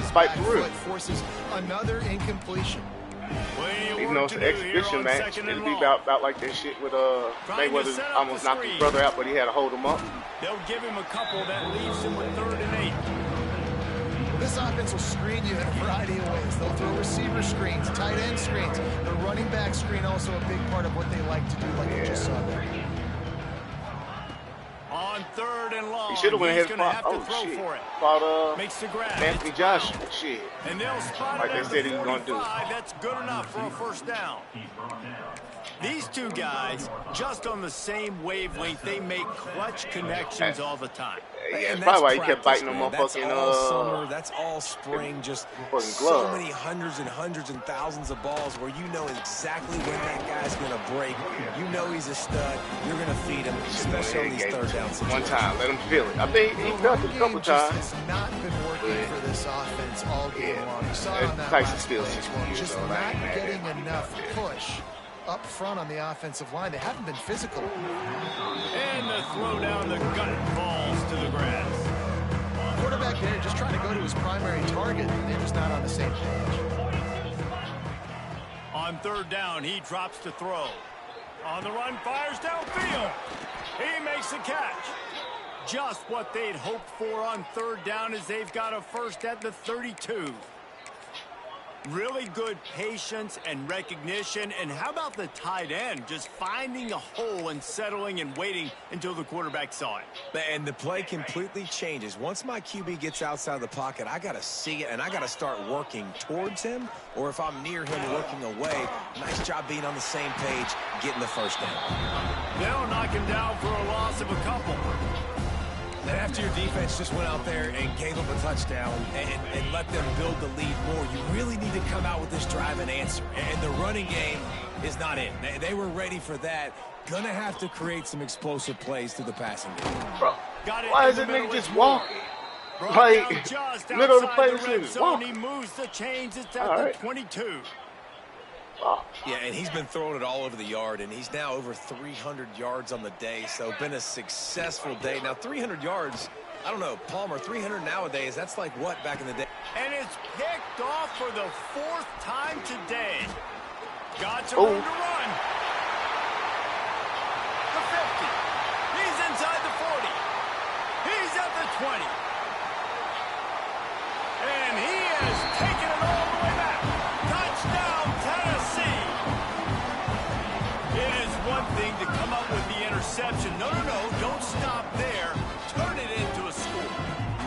fight for real. Forces another incompletion. Even though it's an exhibition match, it'll be about like that shit with Mayweather almost knocked his brother out, but he had to hold him up. They'll give him a couple that leaves him with 3rd and 8. This offense will screen you in a variety of ways. They'll throw receiver screens, tight end screens. The running back screen also a big part of what they like to do, like you just saw there. On 3rd and long, he should have went ahead and fought makes the grab. Anthony Joshua. Shit. And they'll spot like it they said he was going to do. That's good enough for a first down. These two guys, just on the same wavelength, they make clutch connections all the time. Yeah, that's probably why he kept biting them motherfucking That's all summer, that's all spring, just so many hundreds and hundreds and thousands of balls where you know exactly when that guy's going to break. You know he's a stud. You're going to feed him, especially on these third down situations. One time, let him feel it. I think he felt it a couple times. Has not been working for this offense all game long. You saw it on that Tyson still 60 years just old. not getting enough push up front on the offensive line. They haven't been physical. And the throw down the gut falls to the grass. Quarterback there just trying to go to his primary target. They're just not on the same page. On 3rd down, he drops to throw. On the run, fires downfield. He makes the catch. Just what they'd hoped for on 3rd down as they've got a first at the 32. Really good patience and recognition. And how about the tight end just finding a hole and settling and waiting until the quarterback saw it? And the play completely changes. Once my QB gets outside the pocket, I got to see it, and I got to start working towards him. Or if I'm near him looking away, nice job being on the same page, getting the first down. They'll knock him down for a loss of a couple. And after your defense just went out there and gave up a touchdown and let them build the lead more, you really need to come out with this drive and answer. And the running game is not in. They were ready for that. Gonna have to create some explosive plays through the passing game. Bro, why is that nigga just walking? Like, middle of the play, this nigga's walking. He moves the chains. It's at the 22. Yeah, and he's been throwing it all over the yard, and he's now over 300 yards on the day, so been a successful day. Now, 300 yards, I don't know, Palmer, 300 nowadays, that's like what back in the day? And it's picked off for the 4th time today. Got some room to run. The 50. He's inside the He's at the 20. And he has taken it all the way back. Touchdown, Tennessee. It is one thing to come up with the interception. No, don't stop there. Turn it into a score.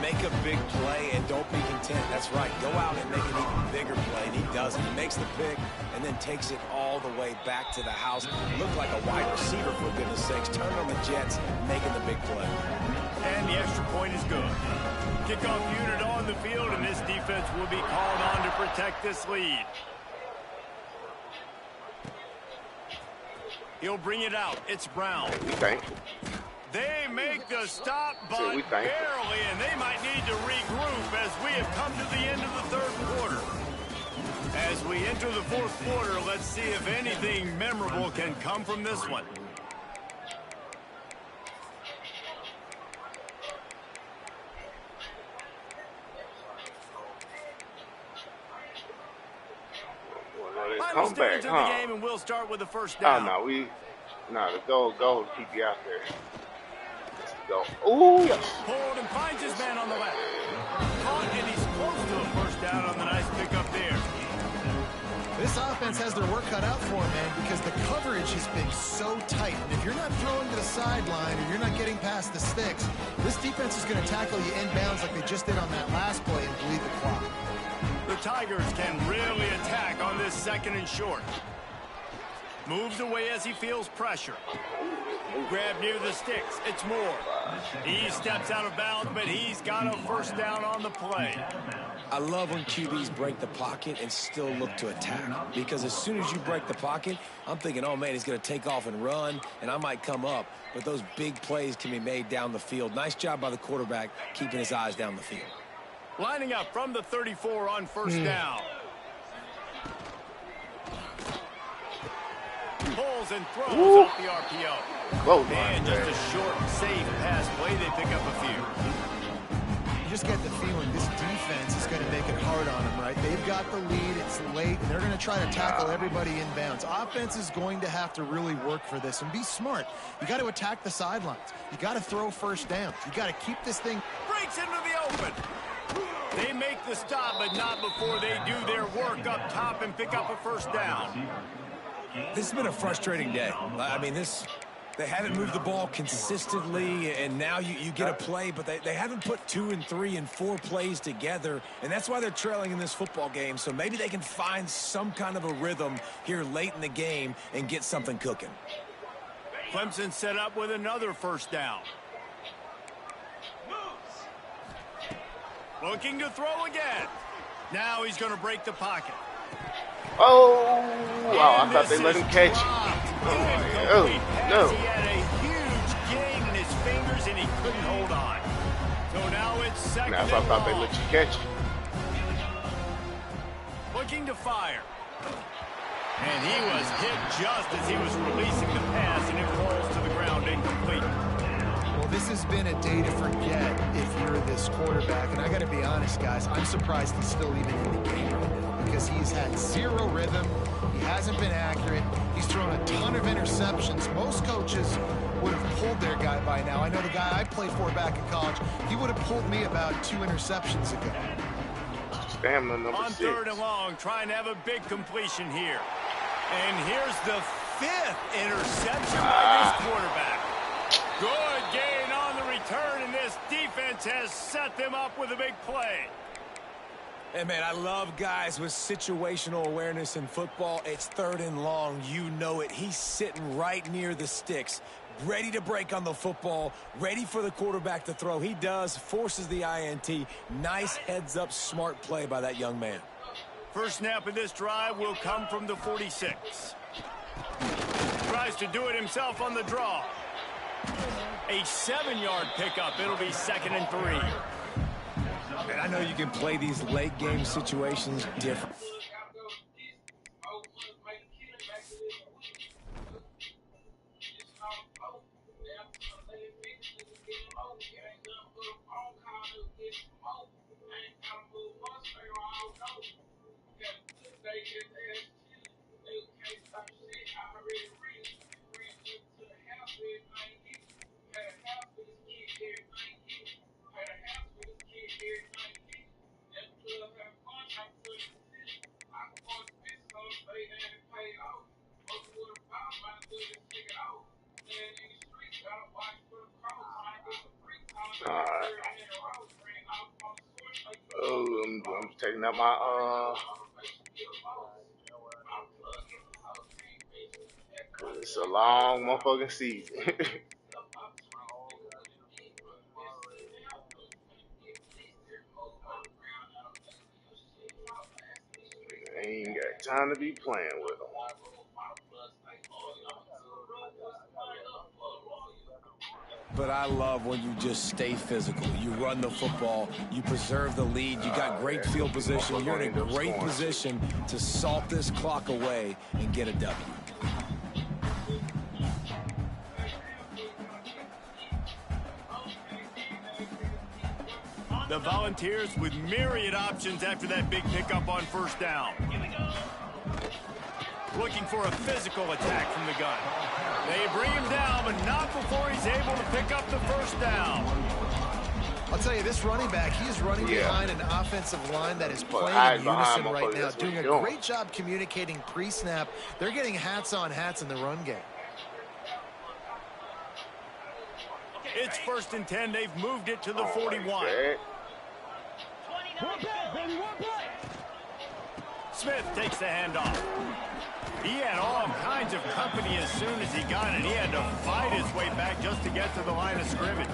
Make a big play and don't be content. That's right. Go out and make an even bigger play, and he does it. He makes the pick and then takes it all the way back to the house. Looked like a wide receiver, for goodness sakes. Turned on the Jets, making the big play. And the extra point is good. Kickoff unit on the field, and this defense will be called on to protect this lead. He'll bring it out. It's Brown. They make the stop, but barely, and they might need to regroup as we have come to the end of the third quarter. As we enter the fourth quarter, let's see if anything memorable can come from this one. Final stage of the game, and we'll start with the first down. Oh, the goal keep you out there. Go. Ooh, yes. Hold and finds his man on the left. Caught, and he's close to a first down on the nice pickup there. This offense has their work cut out for them, man, because the coverage has been so tight. And if you're not throwing to the sideline or you're not getting past the sticks, this defense is going to tackle you inbounds like they just did on that last play and bleed the clock. The Tigers can really attack on this second and short. Moves away as he feels pressure. Grab near the sticks. It's Moore. He steps out of bounds, but he's got a first down on the play. I love when QBs break the pocket and still look to attack. Because as soon as you break the pocket, I'm thinking, oh, man, he's going to take off and run, and I might come up. But those big plays can be made down the field. Nice job by the quarterback keeping his eyes down the field. Lining up from the 34 on first down. Pulls and throws off the RPO. And just a short, safe pass play. They pick up a few. You just get the feeling this defense is going to make it hard on them, right? They've got the lead. It's late, and they're going to try to tackle everybody inbounds. Offense is going to have to really work for this and be smart. You got to attack the sidelines. You got to throw first downs. You got to keep this thing. Breaks into the open. They make the stop, but not before they do their work up top and pick up a first down. This has been a frustrating day. I mean, they haven't moved the ball consistently, and now you get a play, but they haven't put 2 and 3 and 4 plays together, and that's why they're trailing in this football game. So maybe they can find some kind of a rhythm here late in the game and get something cooking. Clemson set up with another first down. Looking to throw again. Now he's going to break the pocket. Oh, wow, I thought they let him catch it. Oh, no. He had a huge gain in his fingers, and he couldn't hold on. So now it's second and long. I thought they let you catch it. Looking to fire. And he was hit just as he was releasing the pass, and it rolls to the ground incomplete. Well, this has been a day to forget if you're this quarterback. And I got to be honest, guys, I'm surprised he's still even in the game right now because he's had zero rhythm. He hasn't been accurate. He's thrown a ton of interceptions. Most coaches would have pulled their guy by now. I know the guy I played for back in college, he would have pulled me about 2 interceptions ago. Stamina number 6. On third and long, trying to have a big completion here. And here's the 5th interception by this quarterback. Good gain on the return, and this defense has set them up with a big play. Hey, man, I love guys with situational awareness in football. It's third and long. You know it. He's sitting right near the sticks, ready to break on the football, ready for the quarterback to throw. He does, forces the INT. Nice heads-up, smart play by that young man. First snap of this drive will come from the 46. Tries to do it himself on the draw. A 7-yard pickup. It'll be 2nd and 3. And I know you can play these late game situations different. Tighten up my it's a long motherfucking season. I ain't got time to be playing with them. But I love when you just stay physical. You run the football, you preserve the lead, you got great field position, you're in a great position to salt this clock away and get a W. The Volunteers with myriad options after that big pickup on first down. Looking for a physical attack from the gun. They bring him down, but not before he's able to pick up the first down. I'll tell you, this running back, he's running behind an offensive line that is playing in unison right now, doing a great job communicating pre-snap. They're getting hats on hats in the run game. It's 1st and 10. They've moved it to the 41. Smith takes the handoff. He had all kinds of company as soon as he got it. He had to fight his way back just to get to the line of scrimmage.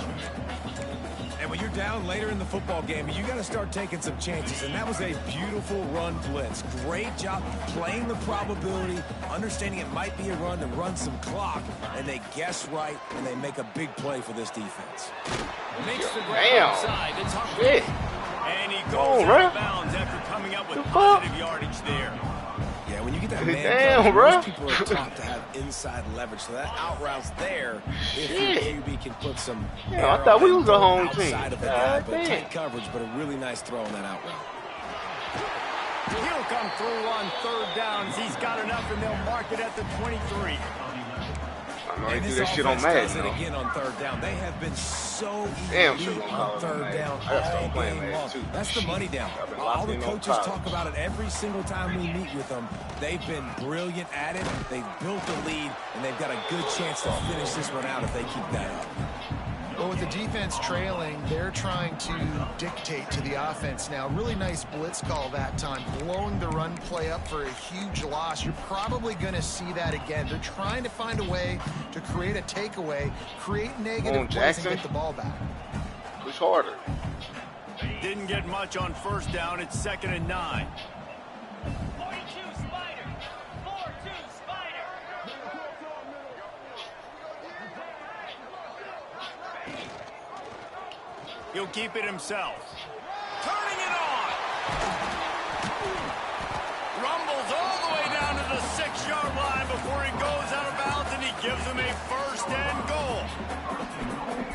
And when you're down later in the football game, you got to start taking some chances. And that was a beautiful run blitz. Great job playing the probability, understanding it might be a run to run some clock. And they guess right, and they make a big play for this defense. Makes the grab outside. It's Humphrey. And he goes out of bounds after coming up with positive yardage there. Yeah, when you get that man coverage, most people are taught to have inside leverage. So that out route's there if your QB can put some I thought we was a home team. Outside of the guy, but tight coverage, but a really nice throw on that out route. He'll come through on 3rd downs. He's got enough, and they'll mark it at the 23. I know they do this shit on Madden. Does it again on 3rd down. They have been so elite on 3rd down all game long. That's the money down. All the coaches talk about it every single time we meet with them. They've been brilliant at it. They've built the lead, and they've got a good chance to finish this one out if they keep that up. Well, with the defense trailing, they're trying to dictate to the offense now. Really nice blitz call that time, blowing the run play up for a huge loss. You're probably going to see that again. They're trying to find a way to create a takeaway, create negative plays, and get the ball back. Push harder. Didn't get much on 1st down. It's 2nd and 9. 42 Spider. 4-2 Spider. He'll keep it himself. Turning it on. Rumbles all the way down to the 6-yard line before he goes out of bounds, and he gives him a 1st and goal.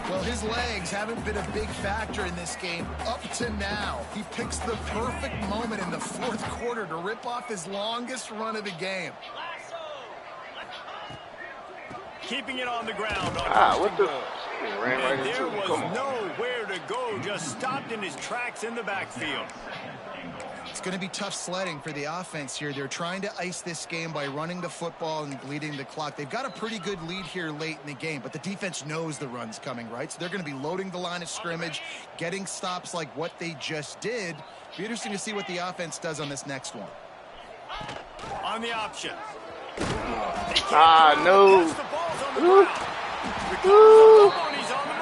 Well, his legs haven't been a big factor in this game up to now. He picks the perfect moment in the 4th quarter to rip off his longest run of the game. Keeping it on the ground. What the? Ran right into there him. was nowhere to go, just stopped in his tracks in the backfield. It's going to be tough sledding for the offense here. They're trying to ice this game by running the football and bleeding the clock. They've got a pretty good lead here late in the game, but the defense knows the run's coming, right? So they're going to be loading the line of scrimmage, getting stops like what they just did. Be interesting to see what the offense does on this next one. On the option. No. He's on the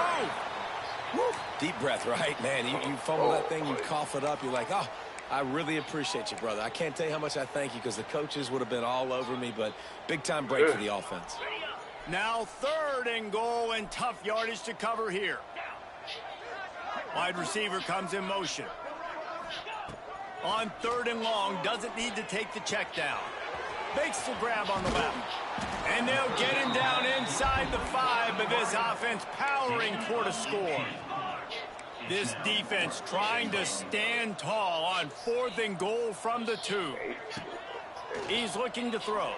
move. Deep breath, right, man? You fumble that thing, you cough it up, you're like, oh, I really appreciate you, brother. I can't tell you how much I thank you because the coaches would have been all over me, but big-time break for the offense. Now 3rd and goal and tough yardage to cover here. Wide receiver comes in motion. On 3rd and long, doesn't need to take the check down. Makes the grab on the left. And they'll get him down inside the 5, but this offense powering toward a score. This defense trying to stand tall on 4th and goal from the 2. He's looking to throw.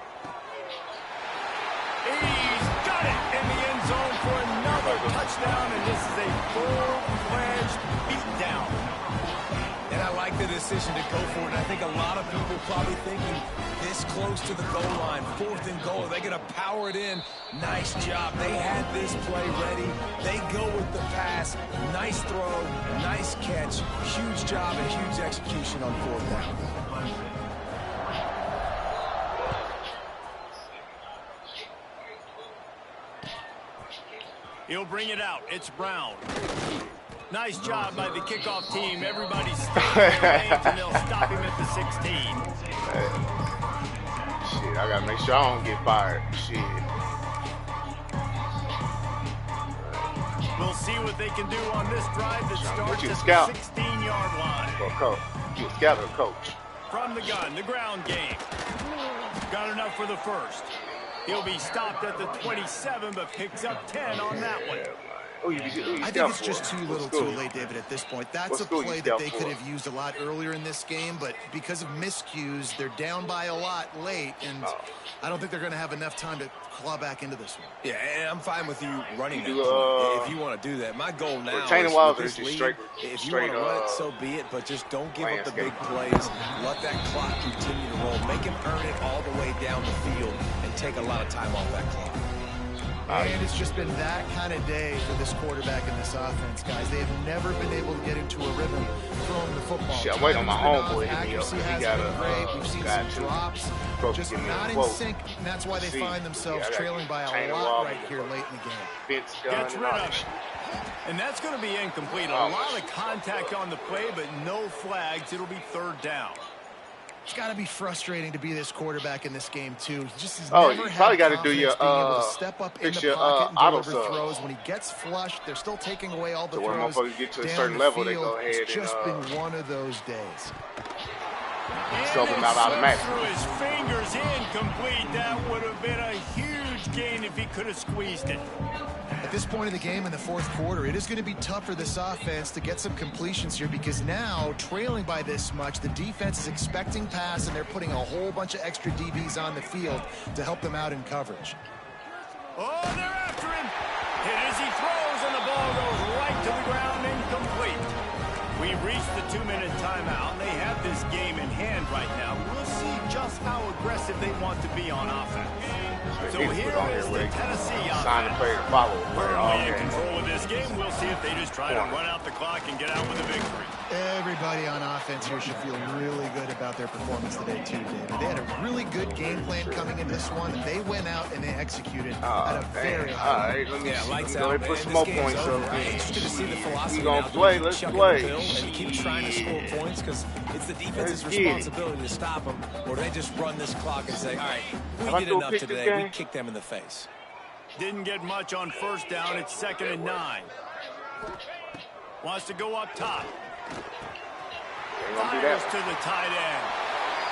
He's got it in the end zone for another touchdown, and this is a full-fledged beatdown. And I like like the decision to go for it. And I think a lot of people probably thinking this close to the goal line, 4th and goal, are they going to power it in? Nice job. They had this play ready. They go with the pass. Nice throw, nice catch. Huge job and huge execution on 4th down. He'll bring it out. It's Brown. Nice job by the kickoff team. Everybody's staying in their lanes, and they'll stop him at the 16. Shit, I gotta make sure I don't get fired. Shit. We'll see what they can do on this drive that starts at the 16-yard line. Or coach. You a scout or coach? From the gun, the ground game. Got enough for the first. He'll be stopped at the 27, but picks up 10 on that one. I think it's just too little too late, David, at this point. That's a play that they could have used a lot earlier in this game, but because of miscues, they're down by a lot late, and I don't think they're going to have enough time to claw back into this one. Yeah, and I'm fine with you running that play if you want to do that. My goal now is with this lead, if you want to run it, so be it, but just don't give up the big plays. Let that clock continue to roll. Make him earn it all the way down the field and take a lot of time off that clock. And it's just been that kind of day for this quarterback in this offense, guys. They have never been able to get into a rhythm throwing the football. Shit, I'm waiting on my homeboy to be up. He got great. We've seen some drops, just not in sync, and that's why they find themselves trailing by a lot right here late in the game. Gets rid of it. And that's going to be incomplete. A lot of contact on the play, but no flags. It'll be 3rd down. It's got to be frustrating to be this quarterback in this game too. He just has you probably got to do your being able to step up in the pocket and deliver throws. When he gets flushed, they're still taking away all the throws. When motherfuckers get to a certain level, they go ahead and it's just been one of those days. Sub him out automatically. Through his fingers, incomplete. That would have been a huge gain if he could have squeezed it. At this point in the game in the 4th quarter, it is going to be tough for this offense to get some completions here because now, trailing by this much, the defense is expecting pass and they're putting a whole bunch of extra DBs on the field to help them out in coverage. Oh, they're after him. Hit as he throws, and the ball goes right to the ground, incomplete. We've reached the 2-minute timeout, and they have this game in hand right now. We'll see just how aggressive they want to be on offense. So here is the Tennessee offense. Sign the player to follow. Firmly in control of this game. We'll see if they just try to run out the clock and get out with a victory. Everybody on offense here should feel really good about their performance today, too, David. They had a really good game plan coming in this one, and they went out and they executed at a very high level. Let me see. Lights Let me out, put man. some more This game's points over. up. I'm interested to see the philosophy We gonna now. play. Do Let's chuck play. the pill and keep trying to score points because it's the defense's responsibility to stop them, or they just run this clock and say, all right, we did enough today. We kick them in the face. Didn't get much on 1st down. It's 2nd and 9. Wants to go up top. Fires to the tight end.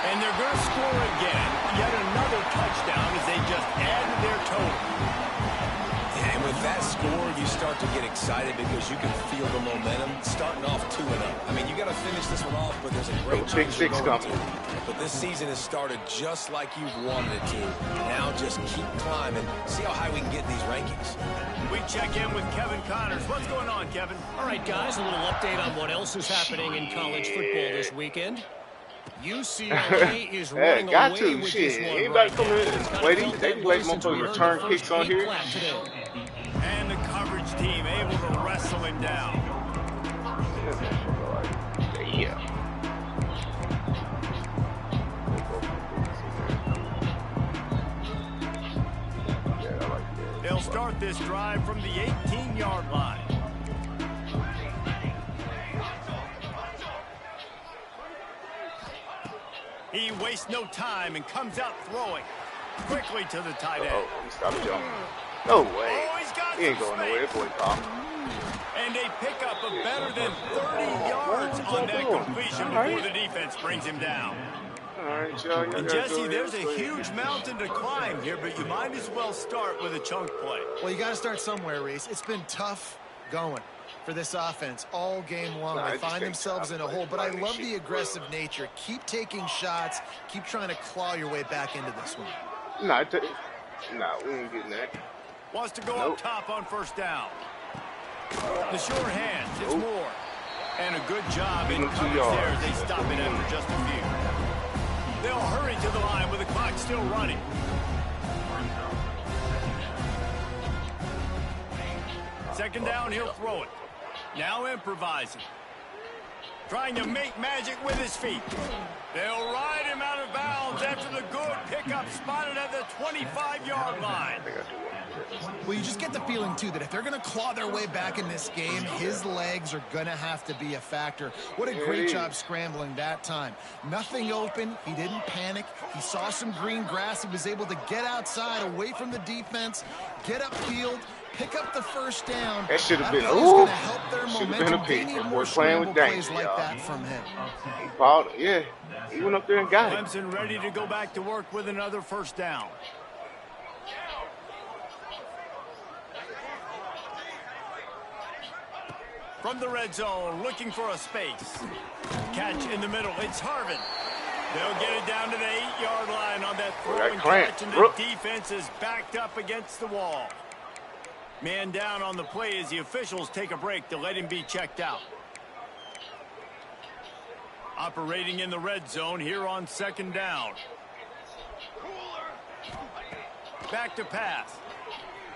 And they're going to score again. Yet another touchdown as they just added their total. Yeah, and with that score, you start to get excited because you can feel the momentum starting off 2-0. I mean, you got to finish this one off, but there's a great Big 6 coming. But this season has started just like you've wanted it to. Now just keep climbing. See how high we can get in these rankings. We check in with Kevin Connors. What's going on, Kevin? All right, guys, a little update on what else is happening in college football this weekend. UCLA is running away with this one. Anybody come in waiting? They be waiting for return kicks on here. And the coverage team able to wrestle him down. Yeah. They'll start this drive from the 18-yard line. He wastes no time and comes out throwing quickly to the tight end. Stop jumping. No way. Oh, he's got He ain't going nowhere. Boy, Pop. And they pick up a better than 30 yards on that completion before the defense brings him down. All right, Joe. And Jesse, there's a huge mountain to climb here, but you might as well start with a chunk play. Well, you got to start somewhere, Reese. It's been tough going for this offense all game long. They find themselves in a hole, but I love the aggressive nature. Keep taking shots. Keep trying to claw your way back into this one. Nah, we ain't getting that. Wants to go up top on 1st down. The sure hands, it's Moore. And a good job in coverage there. They stop it after just a few. They'll hurry to the line with the clock still running. Second down, he'll throw it. Now improvising. Trying to make magic with his feet. They'll ride him out of bounds after the good pickup spotted at the 25-yard line. Well, you just get the feeling, too, that if they're going to claw their way back in this game, his legs are going to have to be a factor. What a great job scrambling that time. Nothing open. He didn't panic. He saw some green grass. He was able to get outside, away from the defense, get upfield, pick up the first down. That should have been, ooh, help their should have been a pick. More Playing with plays danger, like that from him. He balled it, yeah. He went up there and got it. Clemson ready to go back to work with another first down. From the red zone, looking for a space. Catch in the middle. It's Harvin. They'll get it down to the 8-yard line on that throw and catch, and the defense is backed up against the wall. Man down on the play as the officials take a break to let him be checked out. Operating in the red zone here on second down. Back to pass.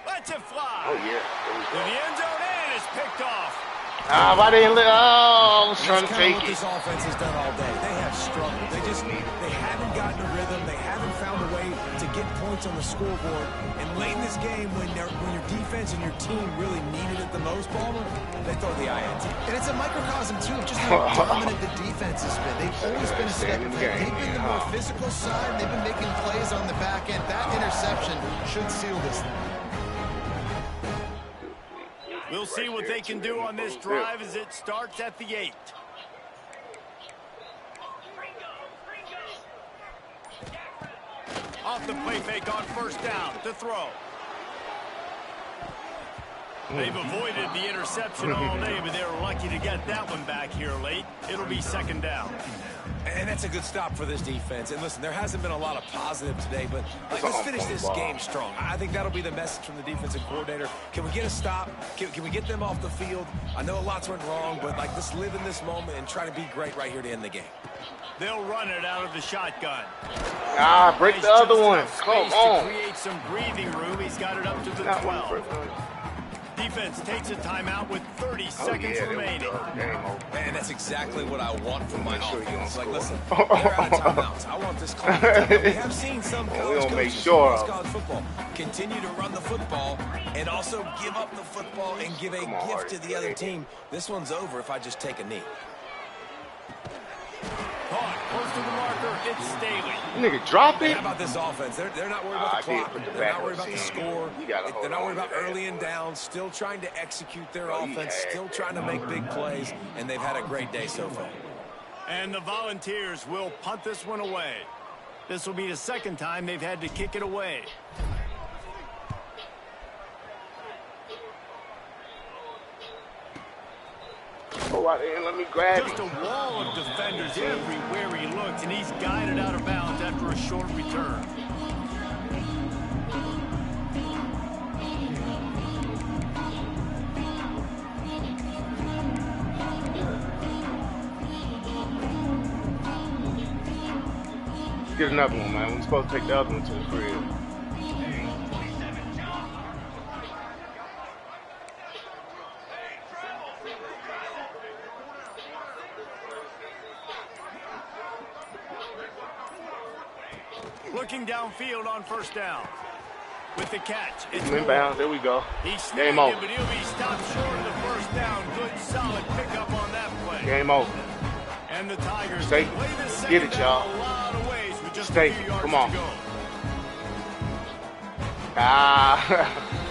Lets it fly. Oh, yeah. To the end zone, and it's picked off. Why they didn't let, I was trying to take what it. this offense has done all day. They have struggled. They haven't gotten a rhythm. They haven't found a way to get points on the scoreboard. And late in this game, when your defense and your team really needed it the most, Palmer, they throw the INT. And it's a microcosm, too, of just how dominant the defense has been. They've always been a step ahead. They've been the more physical side, and they've been making plays on the back end. That interception should seal this thing. We'll see what they can do on this drive as it starts at the 8. Off the play fake on first down to throw. They've avoided the interception all day, but they're lucky to get that one back here late. It'll be second down. And that's a good stop for this defense. And listen, there hasn't been a lot of positive today, but let's finish this game strong. I think that'll be the message from the defensive coordinator. Can we get a stop? Can we get them off the field? I know lots went wrong, but let's live in this moment and try to be great right here to end the game. They'll run it out of the shotgun. Break the other one. Come on. To create some breathing room. He's got it up to the 12. Defense takes a timeout with 30 seconds remaining. And that's exactly what I want from my offense. Listen, they're out of timeouts. I want this clock. We have seen some college football continue to run the football and also give up the football and give a gift to the other team. This one's over if I just take a knee. Caught close to the marker. It's Staley. Nigga, drop it. How about this offense? They're not worried about the clock. They're not worried about the score. They're not worried about early and down. Still trying to execute their offense. Still trying to make big plays. And they've had a great day so far. And the Volunteers will punt this one away. This will be the second time they've had to kick it away. Go out there and let me grab Just a wall of defenders everywhere he looks, and he's guided out of bounds after a short return. Get another one, man. We're supposed to take the other one to the crib. Looking downfield on first down. With the catch. It's inbound. There we go. Game over. But he'll be stopped short of the first down. Good, solid pickup on that play. Game over. And the Tigers play this get it, y'all. A lot of ways with just Stay. A few yards Come on. to go.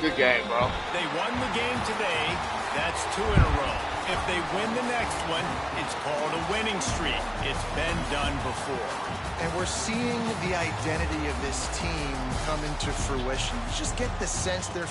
Good game, bro. They won the game today. That's 2 in a row. If they win the next one, it's called a winning streak. It's been done before. And we're seeing the identity of this team come into fruition. You just get the sense they're